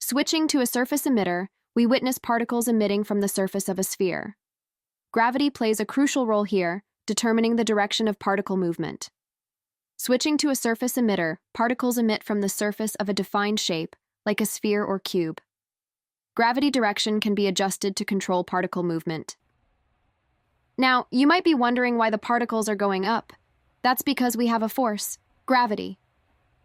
Switching to a surface emitter, we witness particles emitting from the surface of a sphere. Gravity plays a crucial role here, determining the direction of particle movement. Switching to a surface emitter, particles emit from the surface of a defined shape, like a sphere or cube. Gravity direction can be adjusted to control particle movement. Now, you might be wondering why the particles are going up. That's because we have a force, gravity.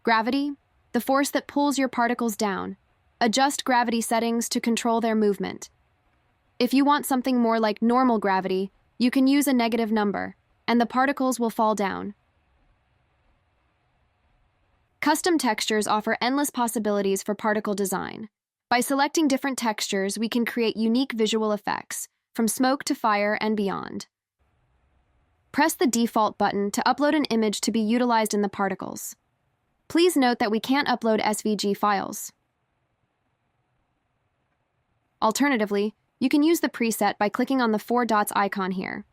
Gravity, the force that pulls your particles down. Adjust gravity settings to control their movement. If you want something more like normal gravity, you can use a negative number, and the particles will fall down. Custom textures offer endless possibilities for particle design. By selecting different textures, we can create unique visual effects, from smoke to fire and beyond. Press the default button to upload an image to be utilized in the particles. Please note that we can't upload SVG files. Alternatively, you can use the preset by clicking on the 4 dots icon here.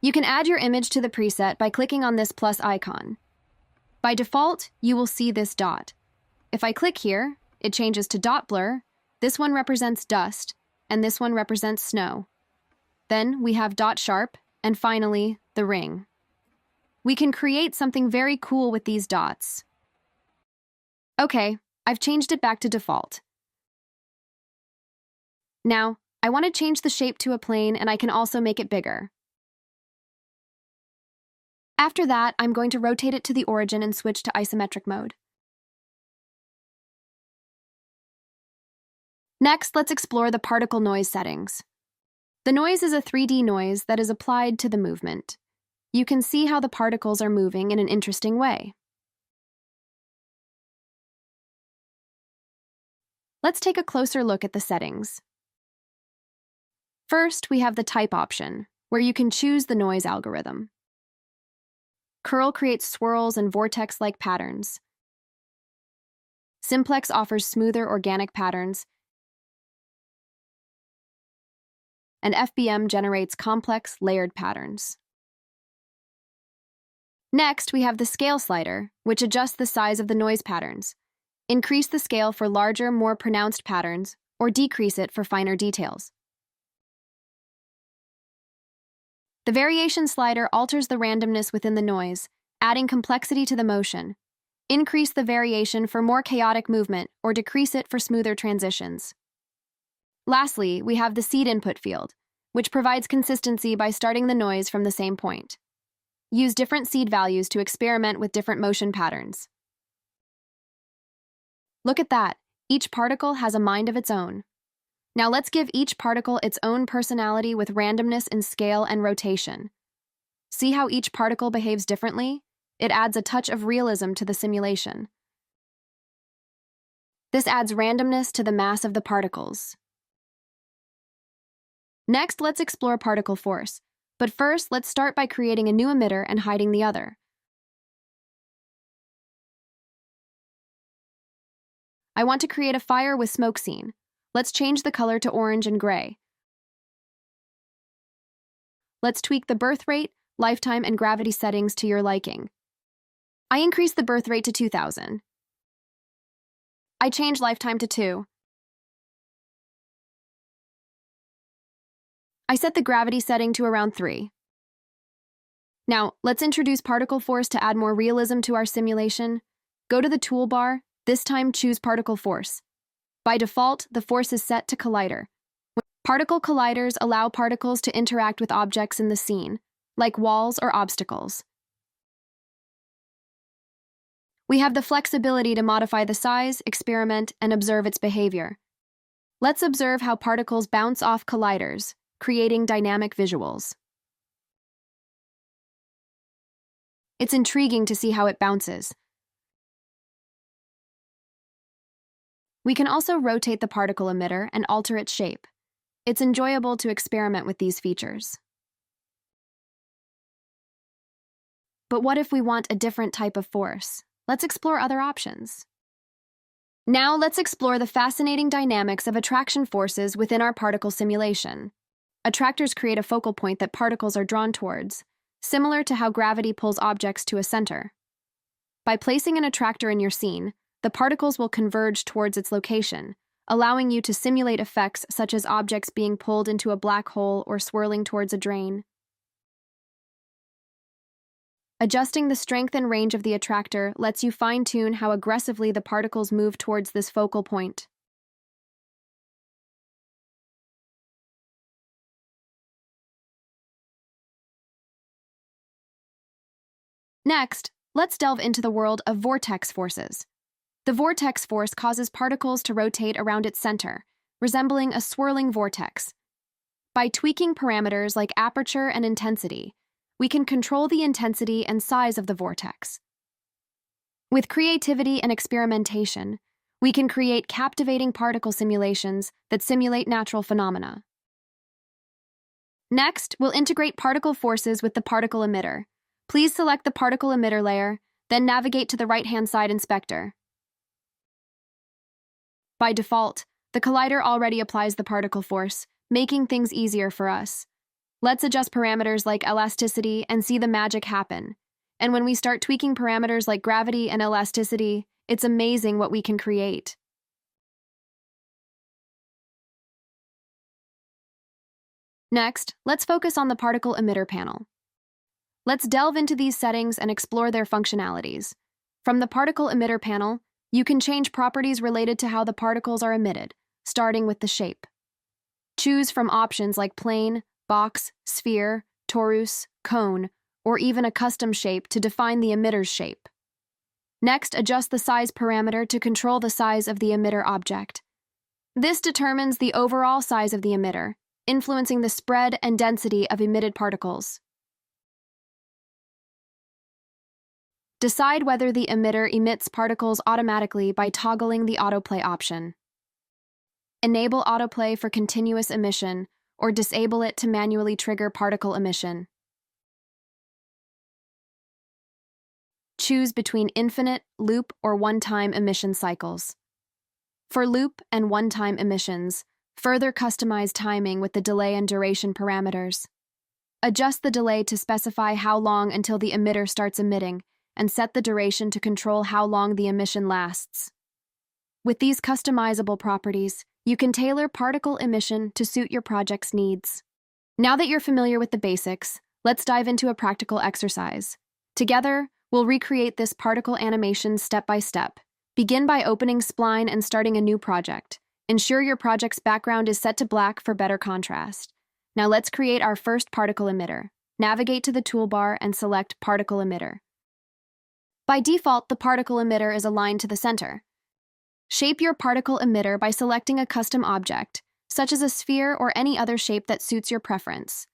You can add your image to the preset by clicking on this plus icon. By default, you will see this dot. If I click here, it changes to dot blur. This one represents dust, and this one represents snow. Then we have dot sharp, and finally, the ring. We can create something very cool with these dots. Okay, I've changed it back to default. Now, I want to change the shape to a plane, and I can also make it bigger. After that, I'm going to rotate it to the origin and switch to isometric mode. Next, let's explore the particle noise settings. The noise is a 3D noise that is applied to the movement. You can see how the particles are moving in an interesting way. Let's take a closer look at the settings. First, we have the type option, where you can choose the noise algorithm. Curl creates swirls and vortex-like patterns. Simplex offers smoother organic patterns, and FBM generates complex, layered patterns. Next, we have the scale slider, which adjusts the size of the noise patterns. Increase the scale for larger, more pronounced patterns, or decrease it for finer details. The variation slider alters the randomness within the noise, adding complexity to the motion. Increase the variation for more chaotic movement, or decrease it for smoother transitions. Lastly, we have the seed input field, which provides consistency by starting the noise from the same point. Use different seed values to experiment with different motion patterns. Look at that, each particle has a mind of its own. Now let's give each particle its own personality with randomness in scale and rotation. See how each particle behaves differently? It adds a touch of realism to the simulation. This adds randomness to the mass of the particles. Next, let's explore particle force. But first, let's start by creating a new emitter and hiding the other. I want to create a fire with smoke scene. Let's change the color to orange and gray. Let's tweak the birth rate, lifetime, and gravity settings to your liking. I increase the birth rate to 2000. I change lifetime to 2. I set the gravity setting to around 3. Now, let's introduce particle force to add more realism to our simulation. Go to the toolbar, this time choose particle force. By default, the force is set to collider. Particle colliders allow particles to interact with objects in the scene, like walls or obstacles. We have the flexibility to modify the size, experiment, and observe its behavior. Let's observe how particles bounce off colliders, creating dynamic visuals. It's intriguing to see how it bounces. We can also rotate the particle emitter and alter its shape. It's enjoyable to experiment with these features. But what if we want a different type of force? Let's explore other options. Now let's explore the fascinating dynamics of attraction forces within our particle simulation. Attractors create a focal point that particles are drawn towards, similar to how gravity pulls objects to a center. By placing an attractor in your scene, the particles will converge towards its location, allowing you to simulate effects such as objects being pulled into a black hole or swirling towards a drain. Adjusting the strength and range of the attractor lets you fine-tune how aggressively the particles move towards this focal point. Next, let's delve into the world of vortex forces. The vortex force causes particles to rotate around its center, resembling a swirling vortex. By tweaking parameters like aperture and intensity, we can control the intensity and size of the vortex. With creativity and experimentation, we can create captivating particle simulations that simulate natural phenomena. Next, we'll integrate particle forces with the particle emitter. Please select the particle emitter layer, then navigate to the right-hand side inspector. By default, the collider already applies the particle force, making things easier for us. Let's adjust parameters like elasticity and see the magic happen. And when we start tweaking parameters like gravity and elasticity, it's amazing what we can create. Next, let's focus on the particle emitter panel. Let's delve into these settings and explore their functionalities. From the particle emitter panel, you can change properties related to how the particles are emitted, starting with the shape. Choose from options like plane, box, sphere, torus, cone, or even a custom shape to define the emitter's shape. Next, adjust the size parameter to control the size of the emitter object. This determines the overall size of the emitter, influencing the spread and density of emitted particles. Decide whether the emitter emits particles automatically by toggling the autoplay option. Enable autoplay for continuous emission, or disable it to manually trigger particle emission. Choose between infinite, loop, or one-time emission cycles. For loop and one-time emissions, further customize timing with the delay and duration parameters. Adjust the delay to specify how long until the emitter starts emitting, and set the duration to control how long the emission lasts. With these customizable properties, you can tailor particle emission to suit your project's needs. Now that you're familiar with the basics, let's dive into a practical exercise. Together, we'll recreate this particle animation step by step. Begin by opening Spline and starting a new project. Ensure your project's background is set to black for better contrast. Now let's create our first particle emitter. Navigate to the toolbar and select Particle Emitter. By default, the particle emitter is aligned to the center. Shape your particle emitter by selecting a custom object, such as a sphere or any other shape that suits your preference.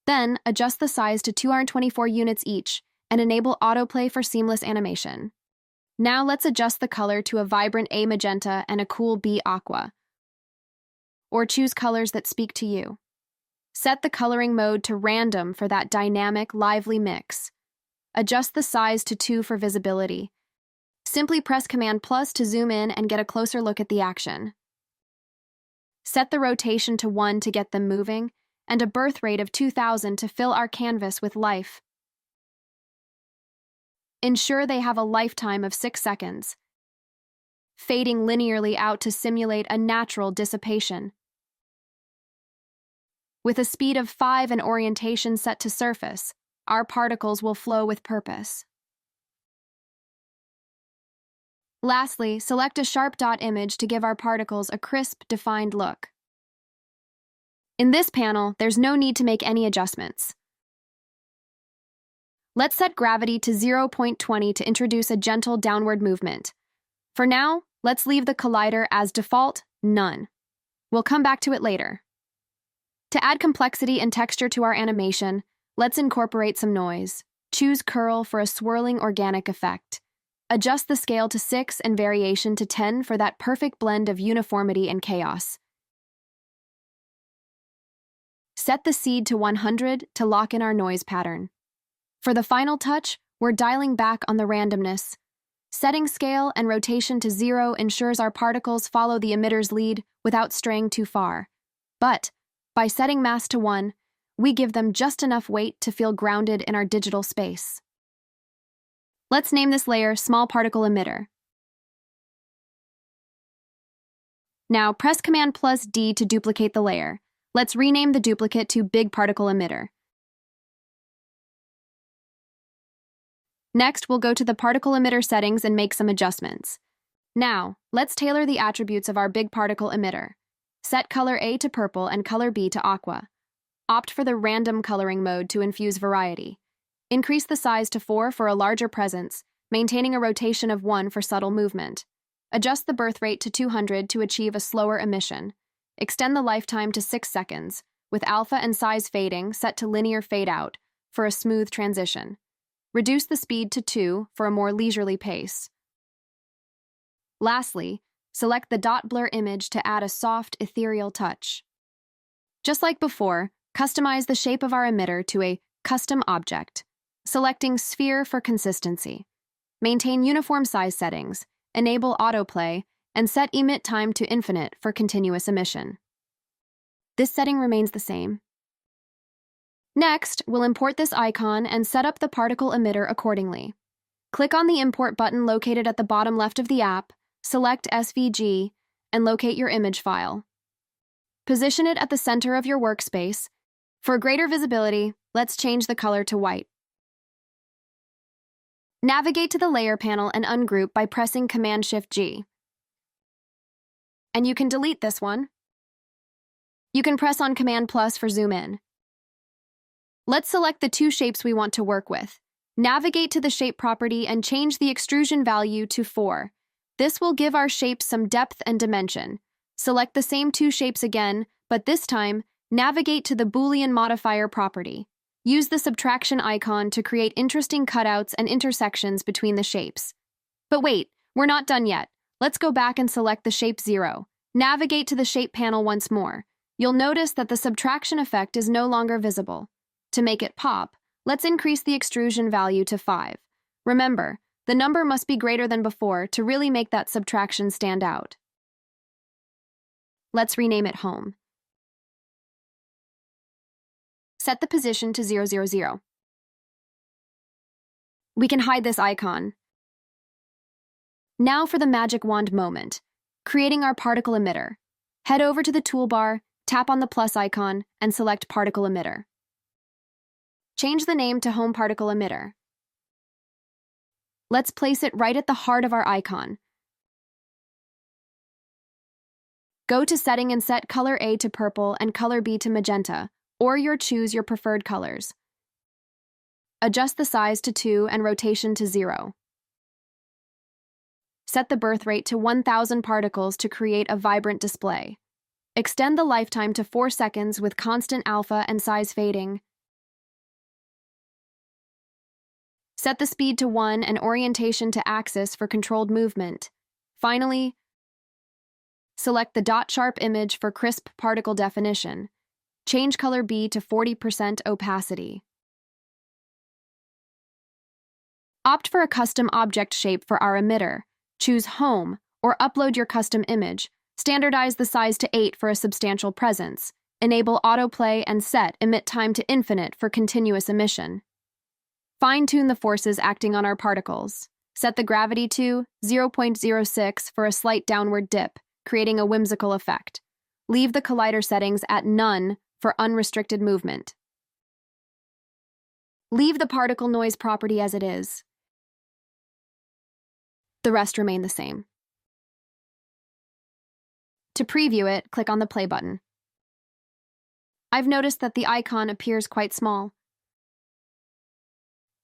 Then, adjust the size to 224 units each and enable autoplay for seamless animation. Now let's adjust the color to a vibrant A magenta and a cool B aqua, or choose colors that speak to you. Set the coloring mode to random for that dynamic, lively mix. Adjust the size to 2 for visibility. Simply press Command+ to zoom in and get a closer look at the action. Set the rotation to 1 to get them moving, and a birth rate of 2000 to fill our canvas with life. Ensure they have a lifetime of 6 seconds, fading linearly out to simulate a natural dissipation. With a speed of 5 and orientation set to surface, our particles will flow with purpose. Lastly, select a sharp dot image to give our particles a crisp, defined look. In this panel, there's no need to make any adjustments. Let's set gravity to 0.20 to introduce a gentle downward movement. For now, let's leave the collider as default, none. We'll come back to it later. To add complexity and texture to our animation, let's incorporate some noise. Choose curl for a swirling organic effect. Adjust the scale to 6 and variation to 10 for that perfect blend of uniformity and chaos. Set the seed to 100 to lock in our noise pattern. For the final touch, we're dialing back on the randomness. Setting scale and rotation to 0 ensures our particles follow the emitter's lead without straying too far. But, by setting mass to 1, we give them just enough weight to feel grounded in our digital space. Let's name this layer Small Particle Emitter. Now press Command+D to duplicate the layer. Let's rename the duplicate to Big Particle Emitter. Next, we'll go to the particle emitter settings and make some adjustments. Now, let's tailor the attributes of our big particle emitter. Set color A to purple and color B to aqua. Opt for the random coloring mode to infuse variety. Increase the size to 4 for a larger presence, maintaining a rotation of 1 for subtle movement. Adjust the birth rate to 200 to achieve a slower emission. Extend the lifetime to 6 seconds, with alpha and size fading set to linear fade out for a smooth transition. Reduce the speed to 2 for a more leisurely pace. Lastly, select the dot blur image to add a soft, ethereal touch. Just like before, customize the shape of our emitter to a custom object, selecting sphere for consistency. Maintain uniform size settings, enable autoplay, and set emit time to infinite for continuous emission. This setting remains the same. Next, we'll import this icon and set up the particle emitter accordingly. Click on the import button located at the bottom left of the app, select SVG, and locate your image file. Position it at the center of your workspace. For greater visibility, let's change the color to white. Navigate to the Layer panel and ungroup by pressing Command-Shift-G. And you can delete this one. You can press on Command+ for zoom in. Let's select the 2 shapes we want to work with. Navigate to the Shape property and change the extrusion value to 4. This will give our shapes some depth and dimension. Select the same 2 shapes again, but this time, navigate to the Boolean modifier property. Use the subtraction icon to create interesting cutouts and intersections between the shapes. But wait, we're not done yet. Let's go back and select the shape 0. Navigate to the Shape panel once more. You'll notice that the subtraction effect is no longer visible. To make it pop, let's increase the extrusion value to 5. Remember, the number must be greater than before to really make that subtraction stand out. Let's rename it Home. Set the position to 000. We can hide this icon. Now for the magic wand moment, creating our particle emitter. Head over to the toolbar, tap on the plus icon, and select Particle Emitter. Change the name to Home Particle Emitter. Let's place it right at the heart of our icon. Go to Setting and set color A to purple and color B to magenta, or choose your preferred colors. Adjust the size to 2 and rotation to 0. Set the birth rate to 1000 particles to create a vibrant display. Extend the lifetime to 4 seconds with constant alpha and size fading. Set the speed to 1 and orientation to axis for controlled movement. Finally, select the dot sharp image for crisp particle definition. Change color B to 40% opacity. Opt for a custom object shape for our emitter. Choose Home, or upload your custom image. Standardize the size to 8 for a substantial presence. Enable autoplay and set emit time to infinite for continuous emission. Fine-tune the forces acting on our particles. Set the gravity to 0.06 for a slight downward dip, creating a whimsical effect. Leave the collider settings at none for unrestricted movement. Leave the particle noise property as it is. The rest remain the same. To preview it, click on the play button. I've noticed that the icon appears quite small.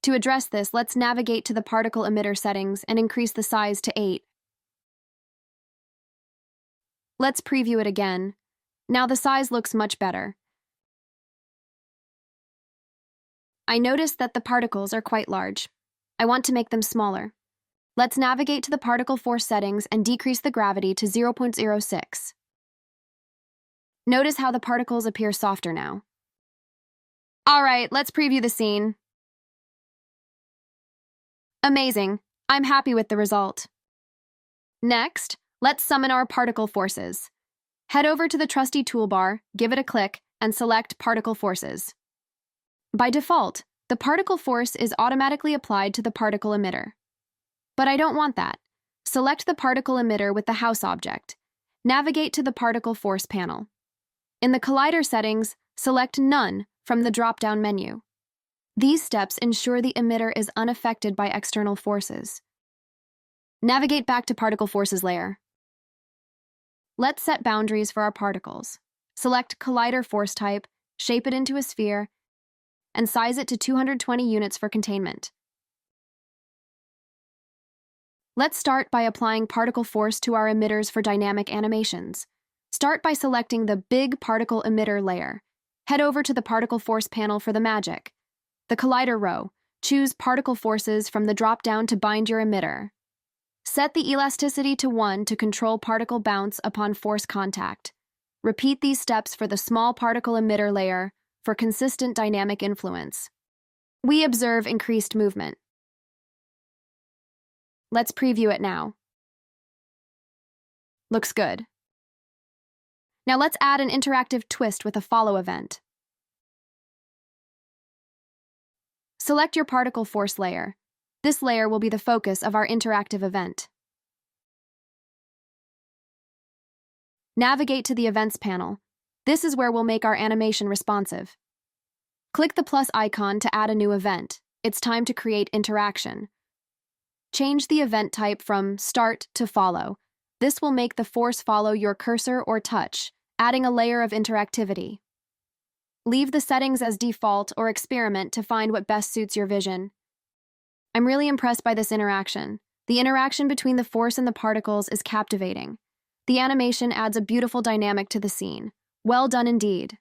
To address this, let's navigate to the particle emitter settings and increase the size to 8. Let's preview it again. Now the size looks much better. I noticed that the particles are quite large. I want to make them smaller. Let's navigate to the particle force settings and decrease the gravity to 0.06. Notice how the particles appear softer now. All right, let's preview the scene. Amazing. I'm happy with the result. Next, let's summon our particle forces. Head over to the trusty toolbar, give it a click, and select Particle Forces. By default, the particle force is automatically applied to the particle emitter. But I don't want that. Select the particle emitter with the house object. Navigate to the particle force panel. In the collider settings, select None from the drop-down menu. These steps ensure the emitter is unaffected by external forces. Navigate back to Particle Forces layer. Let's set boundaries for our particles. Select Collider Force Type, shape it into a sphere, and size it to 220 units for containment. Let's start by applying particle force to our emitters for dynamic animations. Start by selecting the Big Particle Emitter layer. Head over to the Particle Force panel for the magic. The Collider row. Choose Particle Forces from the drop-down to bind your emitter. Set the elasticity to 1 to control particle bounce upon force contact. Repeat these steps for the small particle emitter layer for consistent dynamic influence. We observe increased movement. Let's preview it now. Looks good. Now let's add an interactive twist with a follow event. Select your particle force layer. This layer will be the focus of our interactive event. Navigate to the Events panel. This is where we'll make our animation responsive. Click the plus icon to add a new event. It's time to create interaction. Change the event type from Start to Follow. This will make the force follow your cursor or touch, adding a layer of interactivity. Leave the settings as default or experiment to find what best suits your vision. I'm really impressed by this interaction. The interaction between the force and the particles is captivating. The animation adds a beautiful dynamic to the scene. Well done indeed.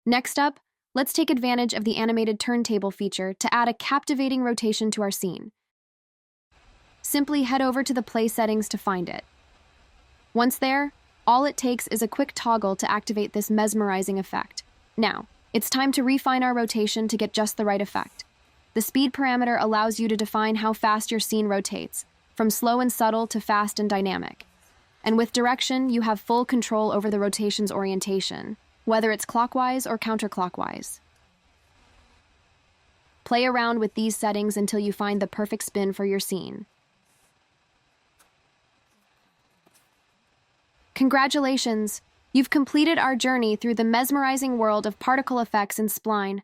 Next up, let's take advantage of the animated turntable feature to add a captivating rotation to our scene. Simply head over to the play settings to find it. Once there, all it takes is a quick toggle to activate this mesmerizing effect. Now, it's time to refine our rotation to get just the right effect. The speed parameter allows you to define how fast your scene rotates, from slow and subtle to fast and dynamic. And with direction, you have full control over the rotation's orientation, whether it's clockwise or counterclockwise. Play around with these settings until you find the perfect spin for your scene. Congratulations! You've completed our journey through the mesmerizing world of particle effects in Spline.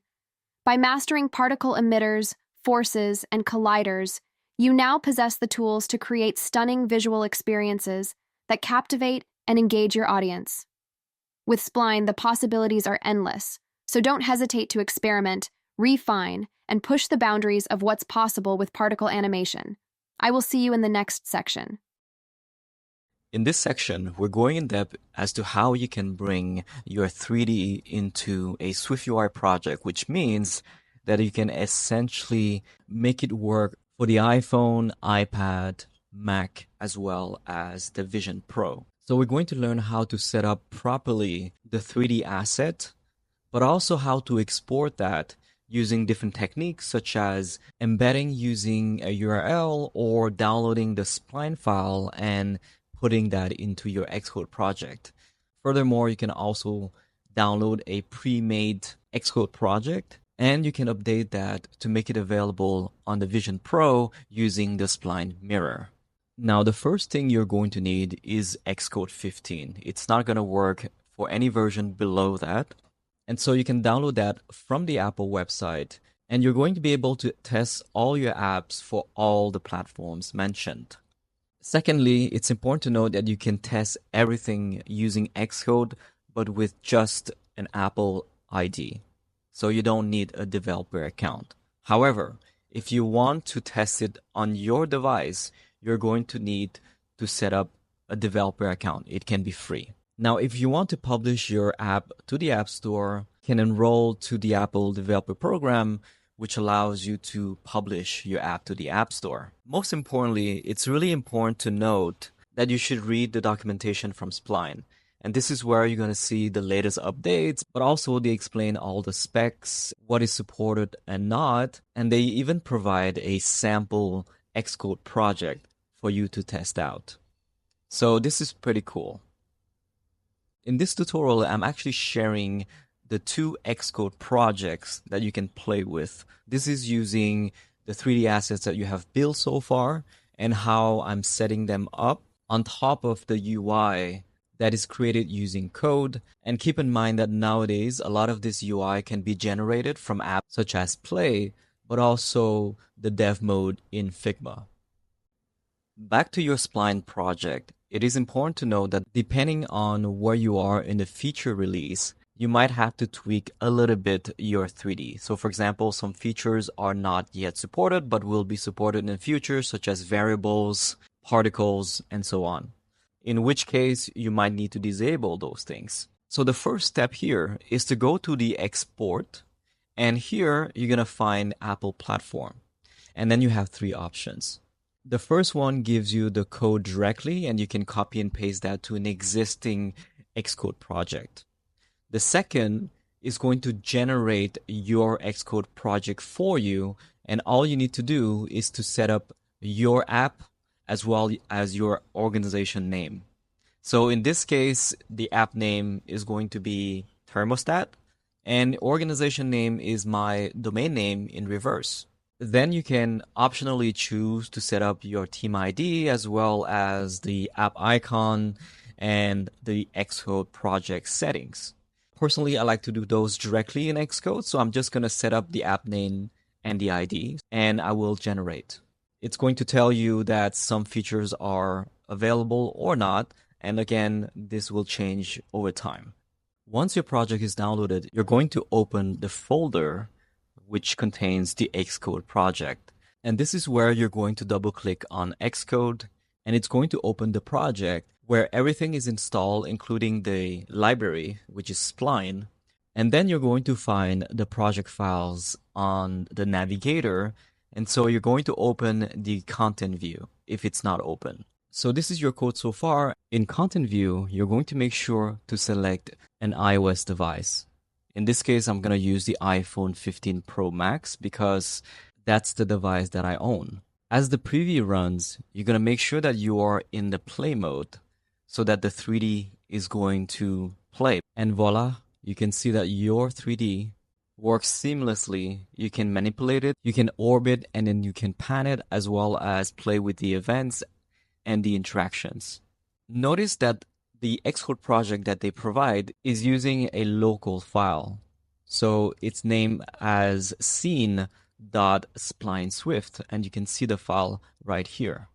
By mastering particle emitters, forces, and colliders, you now possess the tools to create stunning visual experiences that captivate and engage your audience. With Spline, the possibilities are endless, so don't hesitate to experiment, refine, and push the boundaries of what's possible with particle animation. I will see you in the next section. In this section, we're going in depth as to how you can bring your 3D into a SwiftUI project, which means that you can essentially make it work for the iPhone, iPad, Mac, as well as the Vision Pro. So we're going to learn how to set up properly the 3D asset, but also how to export that using different techniques such as embedding using a URL or downloading the Spline file and putting that into your Xcode project. Furthermore, you can also download a pre-made Xcode project and you can update that to make it available on the Vision Pro using the Spline mirror. Now, the first thing you're going to need is Xcode 15. It's not going to work for any version below that. And so you can download that from the Apple website, and you're going to be able to test all your apps for all the platforms mentioned. Secondly, it's important to note that you can test everything using Xcode, but with just an Apple ID. So you don't need a developer account. However, if you want to test it on your device, you're going to need to set up a developer account. It can be free. Now, if you want to publish your app to the App Store, you can enroll to the Apple Developer Program, which allows you to publish your app to the App Store. Most importantly, it's really important to note that you should read the documentation from Spline. And this is where you're going to see the latest updates, but also they explain all the specs, what is supported and not, and they even provide a sample Xcode project for you to test out. So this is pretty cool. In this tutorial, I'm actually sharing the 2 Xcode projects that you can play with. This is using the 3D assets that you have built so far and how I'm setting them up on top of the UI that is created using code. And keep in mind that nowadays, a lot of this UI can be generated from apps such as Play, but also the dev mode in Figma. Back to your Spline project, it is important to know that depending on where you are in the feature release, you might have to tweak a little bit your 3D. So for example, some features are not yet supported, but will be supported in the future, such as variables, particles, and so on. In which case, you might need to disable those things. So the first step here is to go to the export, and here you're going to find Apple Platform. And then you have 3 options. The first one gives you the code directly, and you can copy and paste that to an existing Xcode project. The second is going to generate your Xcode project for you, and all you need to do is to set up your app as well as your organization name. So in this case, the app name is going to be Thermostat, and organization name is my domain name in reverse. Then you can optionally choose to set up your team ID as well as the app icon and the Xcode project settings. Personally, I like to do those directly in Xcode, so I'm just going to set up the app name and the ID, and I will generate. It's going to tell you that some features are available or not, and again, this will change over time. Once your project is downloaded, you're going to open the folder which contains the Xcode project. And this is where you're going to double click on Xcode, and it's going to open the project where everything is installed, including the library, which is Spline. And then you're going to find the project files on the navigator. And so you're going to open the content view if it's not open. So this is your code so far. In content view, you're going to make sure to select an iOS device. In this case, I'm going to use the iPhone 15 Pro Max because that's the device that I own. As the preview runs, you're going to make sure that you are in the play mode so that the 3D is going to play. And voila, you can see that your 3D works seamlessly. You can manipulate it, you can orbit, and then you can pan it as well as play with the events and the interactions. Notice that the Xcode project that they provide is using a local file. So it's named as scene.splineswift, and you can see the file right here.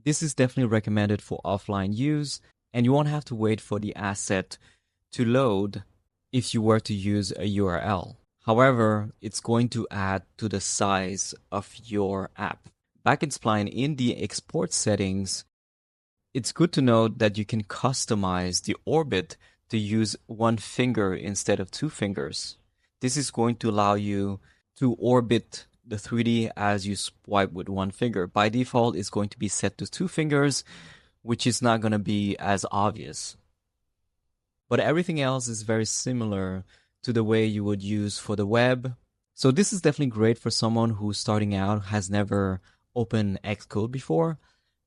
This is definitely recommended for offline use, and you won't have to wait for the asset to load if you were to use a URL. However, it's going to add to the size of your app. Back in Spline, in the export settings, it's good to note that you can customize the orbit to use 1 finger instead of 2 fingers. This is going to allow you to orbit the 3D as you swipe with 1 finger. By default, it's going to be set to 2 fingers, which is not going to be as obvious. But everything else is very similar to the way you would use for the web So this is definitely great for someone who's starting out, has never opened Xcode before.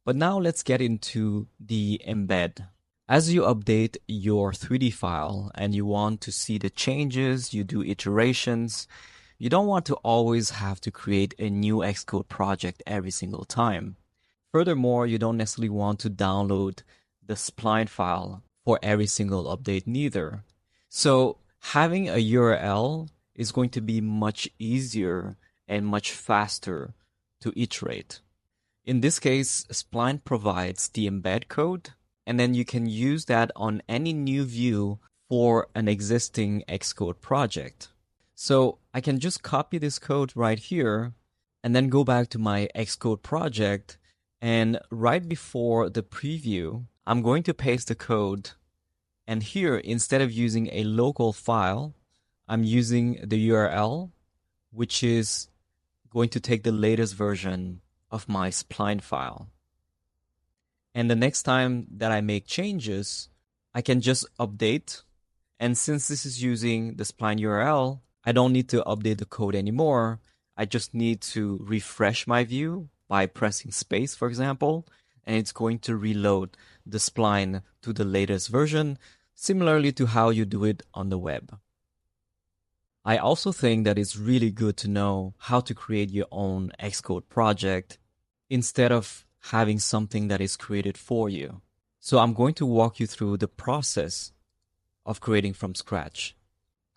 But now let's get into the embed. As you update your 3D file and you want to see the changes, you do iterations, you don't want to always have to create a new Xcode project every single time. Furthermore, you don't necessarily want to download the Spline file for every single update neither. So having a URL is going to be much easier and much faster to iterate. In this case, Spline provides the embed code, and then you can use that on any new view for an existing Xcode project. So I can just copy this code right here and then go back to my Xcode project, and right before the preview, I'm going to paste the code. And here, instead of using a local file, I'm using the URL, which is going to take the latest version of my Spline file. And the next time that I make changes, I can just update. And since this is using the Spline URL, I don't need to update the code anymore. I just need to refresh my view by pressing space, for example, and it's going to reload the Spline to the latest version, similarly to how you do it on the web. I also think that it's really good to know how to create your own Xcode project instead of having something that is created for you. So I'm going to walk you through the process of creating from scratch.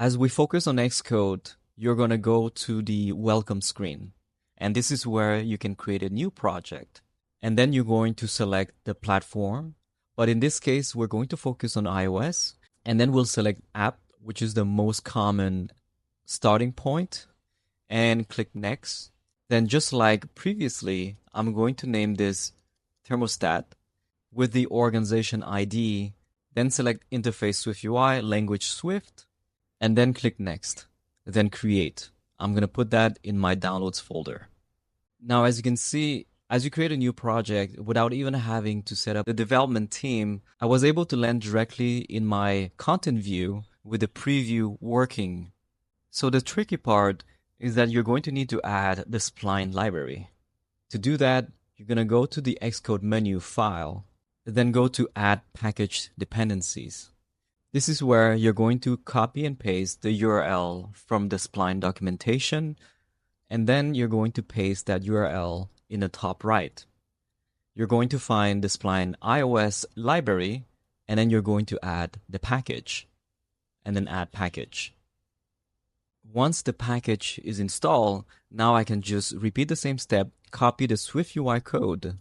As we focus on Xcode, you're going to go to the welcome screen. And this is where you can create a new project. And then you're going to select the platform. But in this case, we're going to focus on iOS. And then we'll select app, which is the most common starting point, and click next. Then just like previously, I'm going to name this Thermostat with the organization ID, then select interface SwiftUI, language Swift, and then click next, then create. I'm going to put that in my downloads folder. Now, as you can see, as you create a new project without even having to set up the development team, I was able to land directly in my content view with the preview working. So the tricky part is that you're going to need to add the Spline library. To do that, you're going to go to the Xcode menu file, then go to add package dependencies. This is where you're going to copy and paste the URL from the Spline documentation, and then you're going to paste that URL in the top right. You're going to find the Spline iOS library, and then you're going to add the package, and then add package. Once the package is installed, now I can just repeat the same step, copy the SwiftUI code,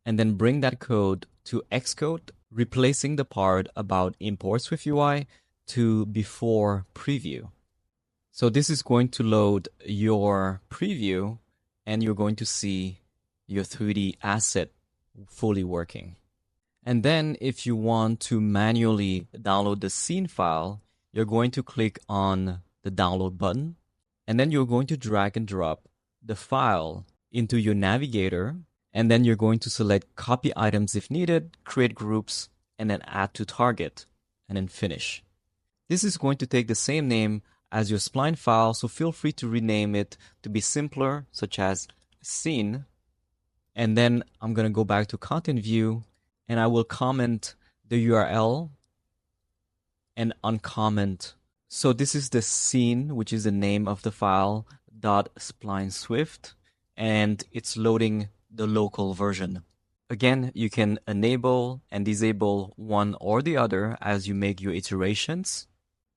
and then bring that code to Xcode, replacing the part about import SwiftUI to before preview. So this is going to load your preview, and you're going to see your 3D asset fully working. And then if you want to manually download the scene file, you're going to click on the download button, and then you're going to drag and drop the file into your navigator, and then you're going to select copy items if needed, create groups, and then add to target, and then finish. This is going to take the same name as your Spline file, so feel free to rename it to be simpler, such as scene. And then I'm going to go back to content view, and I will comment the URL and uncomment. So this is the scene, which is the name of the file, .spline swift, and it's loading the local version. Again, you can enable and disable one or the other as you make your iterations.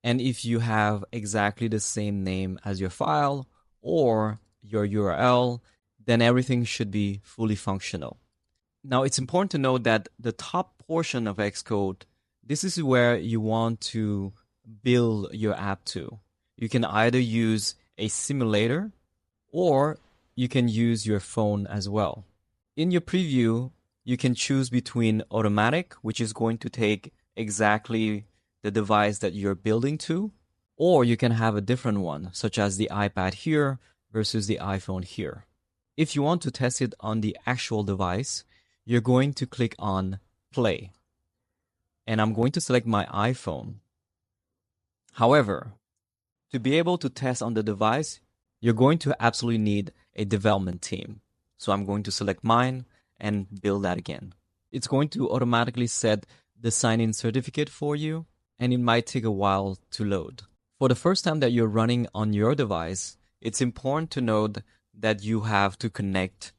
And if you have exactly the same name as your file or your URL, then everything should be fully functional. Now, it's important to note that the top portion of Xcode, this is where you want to build your app to. You can either use a simulator or you can use your phone as well. In your preview, you can choose between automatic, which is going to take exactly the device that you're building to, or you can have a different one, such as the iPad here versus the iPhone here. If you want to test it on the actual device, you're going to click on play. And I'm going to select my iPhone. However, to be able to test on the device, you're going to absolutely need a development team. So I'm going to select mine and build that again. It's going to automatically set the sign-in certificate for you, and it might take a while to load. For the first time that you're running on your device, it's important to note that you have to connect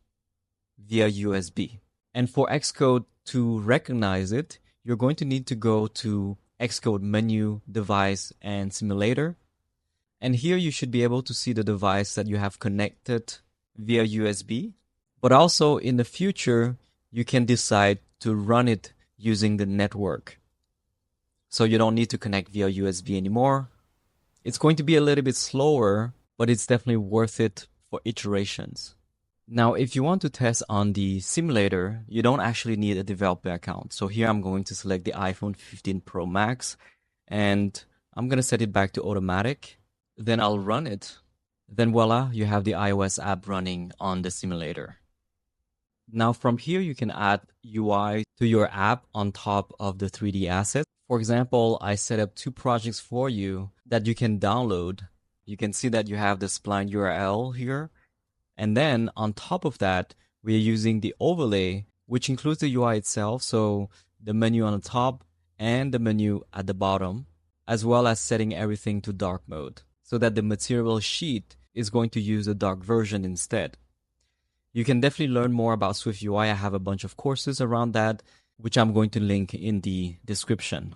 via USB. And for Xcode to recognize it, you're going to need to go to Xcode menu, device, and simulator. And here you should be able to see the device that you have connected via USB. But also in the future, you can decide to run it using the network. So you don't need to connect via USB anymore. It's going to be a little bit slower, but it's definitely worth it for iterations. Now, if you want to test on the simulator, you don't actually need a developer account. So here I'm going to select the iPhone 15 Pro Max, and I'm going to set it back to automatic. Then I'll run it. Then voila, you have the iOS app running on the simulator. Now from here, you can add UI to your app on top of the 3D asset. For example, I set up 2 projects for you that you can download. You can see that you have the Spline URL here. And then on top of that, we're using the overlay, which includes the UI itself, so the menu on the top and the menu at the bottom, as well as setting everything to dark mode, so that the material sheet is going to use the dark version instead. You can definitely learn more about SwiftUI. I have a bunch of courses around that, which I'm going to link in the description.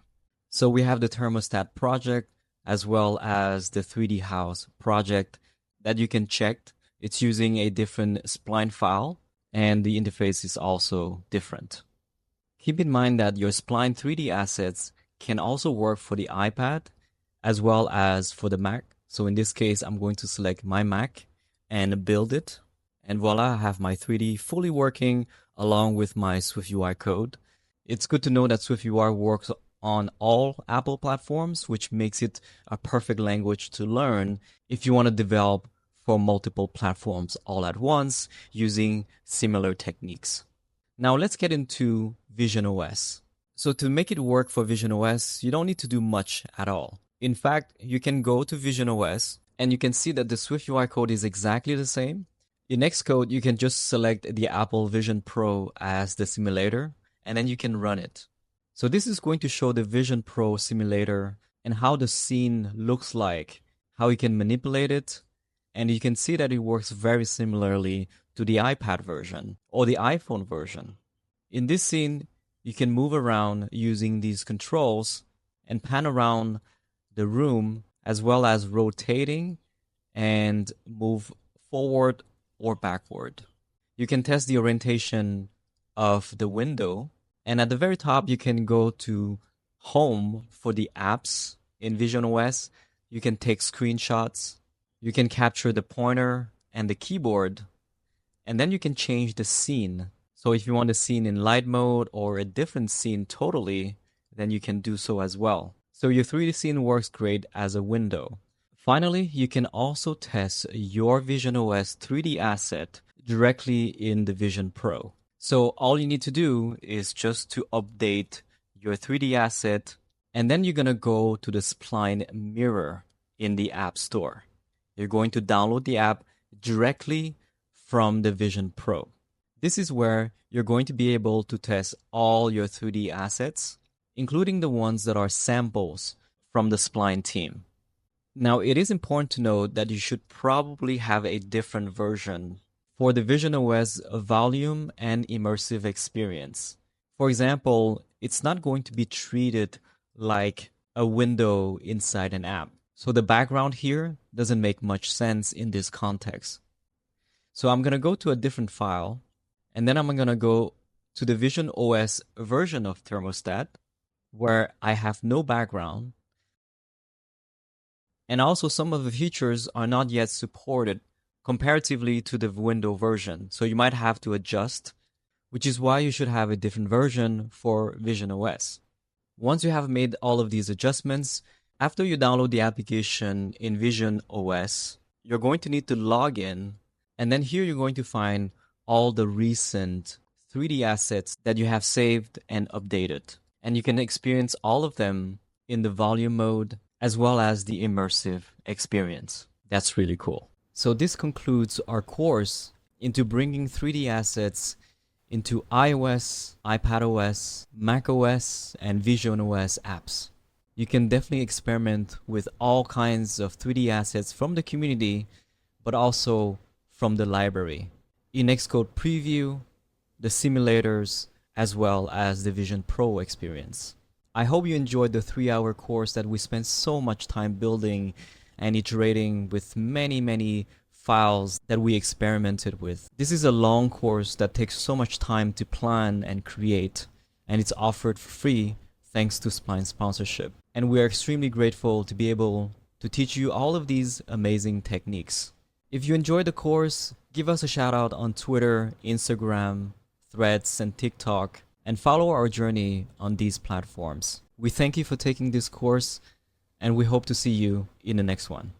So we have the Thermostat project, as well as the 3D house project that you can check. It's using a different Spline file, and the interface is also different. Keep in mind that your Spline 3D assets can also work for the iPad as well as for the Mac. So in this case, I'm going to select my Mac and build it. And voila, I have my 3D fully working along with my SwiftUI code. It's good to know that SwiftUI works on all Apple platforms, which makes it a perfect language to learn if you want to develop for multiple platforms all at once using similar techniques. Now let's get into visionOS. So to make it work for visionOS, you don't need to do much at all. In fact, you can go to visionOS and you can see that the SwiftUI code is exactly the same. In Xcode, you can just select the Apple Vision Pro as the simulator, and then you can run it. So this is going to show the Vision Pro simulator and how the scene looks like, how you can manipulate it, and you can see that it works very similarly to the iPad version or the iPhone version. In this scene, you can move around using these controls and pan around the room, as well as rotating and move forward or backward. You can test the orientation of the window, and at the very top, you can go to Home for the apps in visionOS. You can take screenshots. You can capture the pointer and the keyboard, and then you can change the scene. So if you want a scene in light mode or a different scene totally, then you can do so as well. So your 3D scene works great as a window. Finally, you can also test your visionOS 3D asset directly in the Vision Pro. So all you need to do is just to update your 3D asset, and then you're going to go to the Spline mirror in the App Store. You're going to download the app directly from the Vision Pro. This is where you're going to be able to test all your 3D assets, including the ones that are samples from the Spline team. Now, it is important to note that you should probably have a different version for the visionOS volume and immersive experience. For example, it's not going to be treated like a window inside an app. So the background here doesn't make much sense in this context. So I'm going to go to a different file, and then I'm going to go to the visionOS version of Thermostat, where I have no background. And also some of the features are not yet supported comparatively to the window version. So you might have to adjust, which is why you should have a different version for visionOS. Once you have made all of these adjustments, after you download the application in visionOS, you're going to need to log in, and then here you're going to find all the recent 3D assets that you have saved and updated. And you can experience all of them in the volume mode as well as the immersive experience. That's really cool. So this concludes our course into bringing 3D assets into iOS, iPadOS, macOS, and visionOS apps. You can definitely experiment with all kinds of 3D assets from the community, but also from the library. In Xcode Preview, the simulators, as well as the Vision Pro experience. I hope you enjoyed the 3-hour course that we spent so much time building and iterating with many files that we experimented with. This is a long course that takes so much time to plan and create, and it's offered for free thanks to Spline sponsorship. And we are extremely grateful to be able to teach you all of these amazing techniques. If you enjoyed the course, give us a shout out on Twitter, Instagram, Threads, and TikTok, and follow our journey on these platforms. We thank you for taking this course, and we hope to see you in the next one.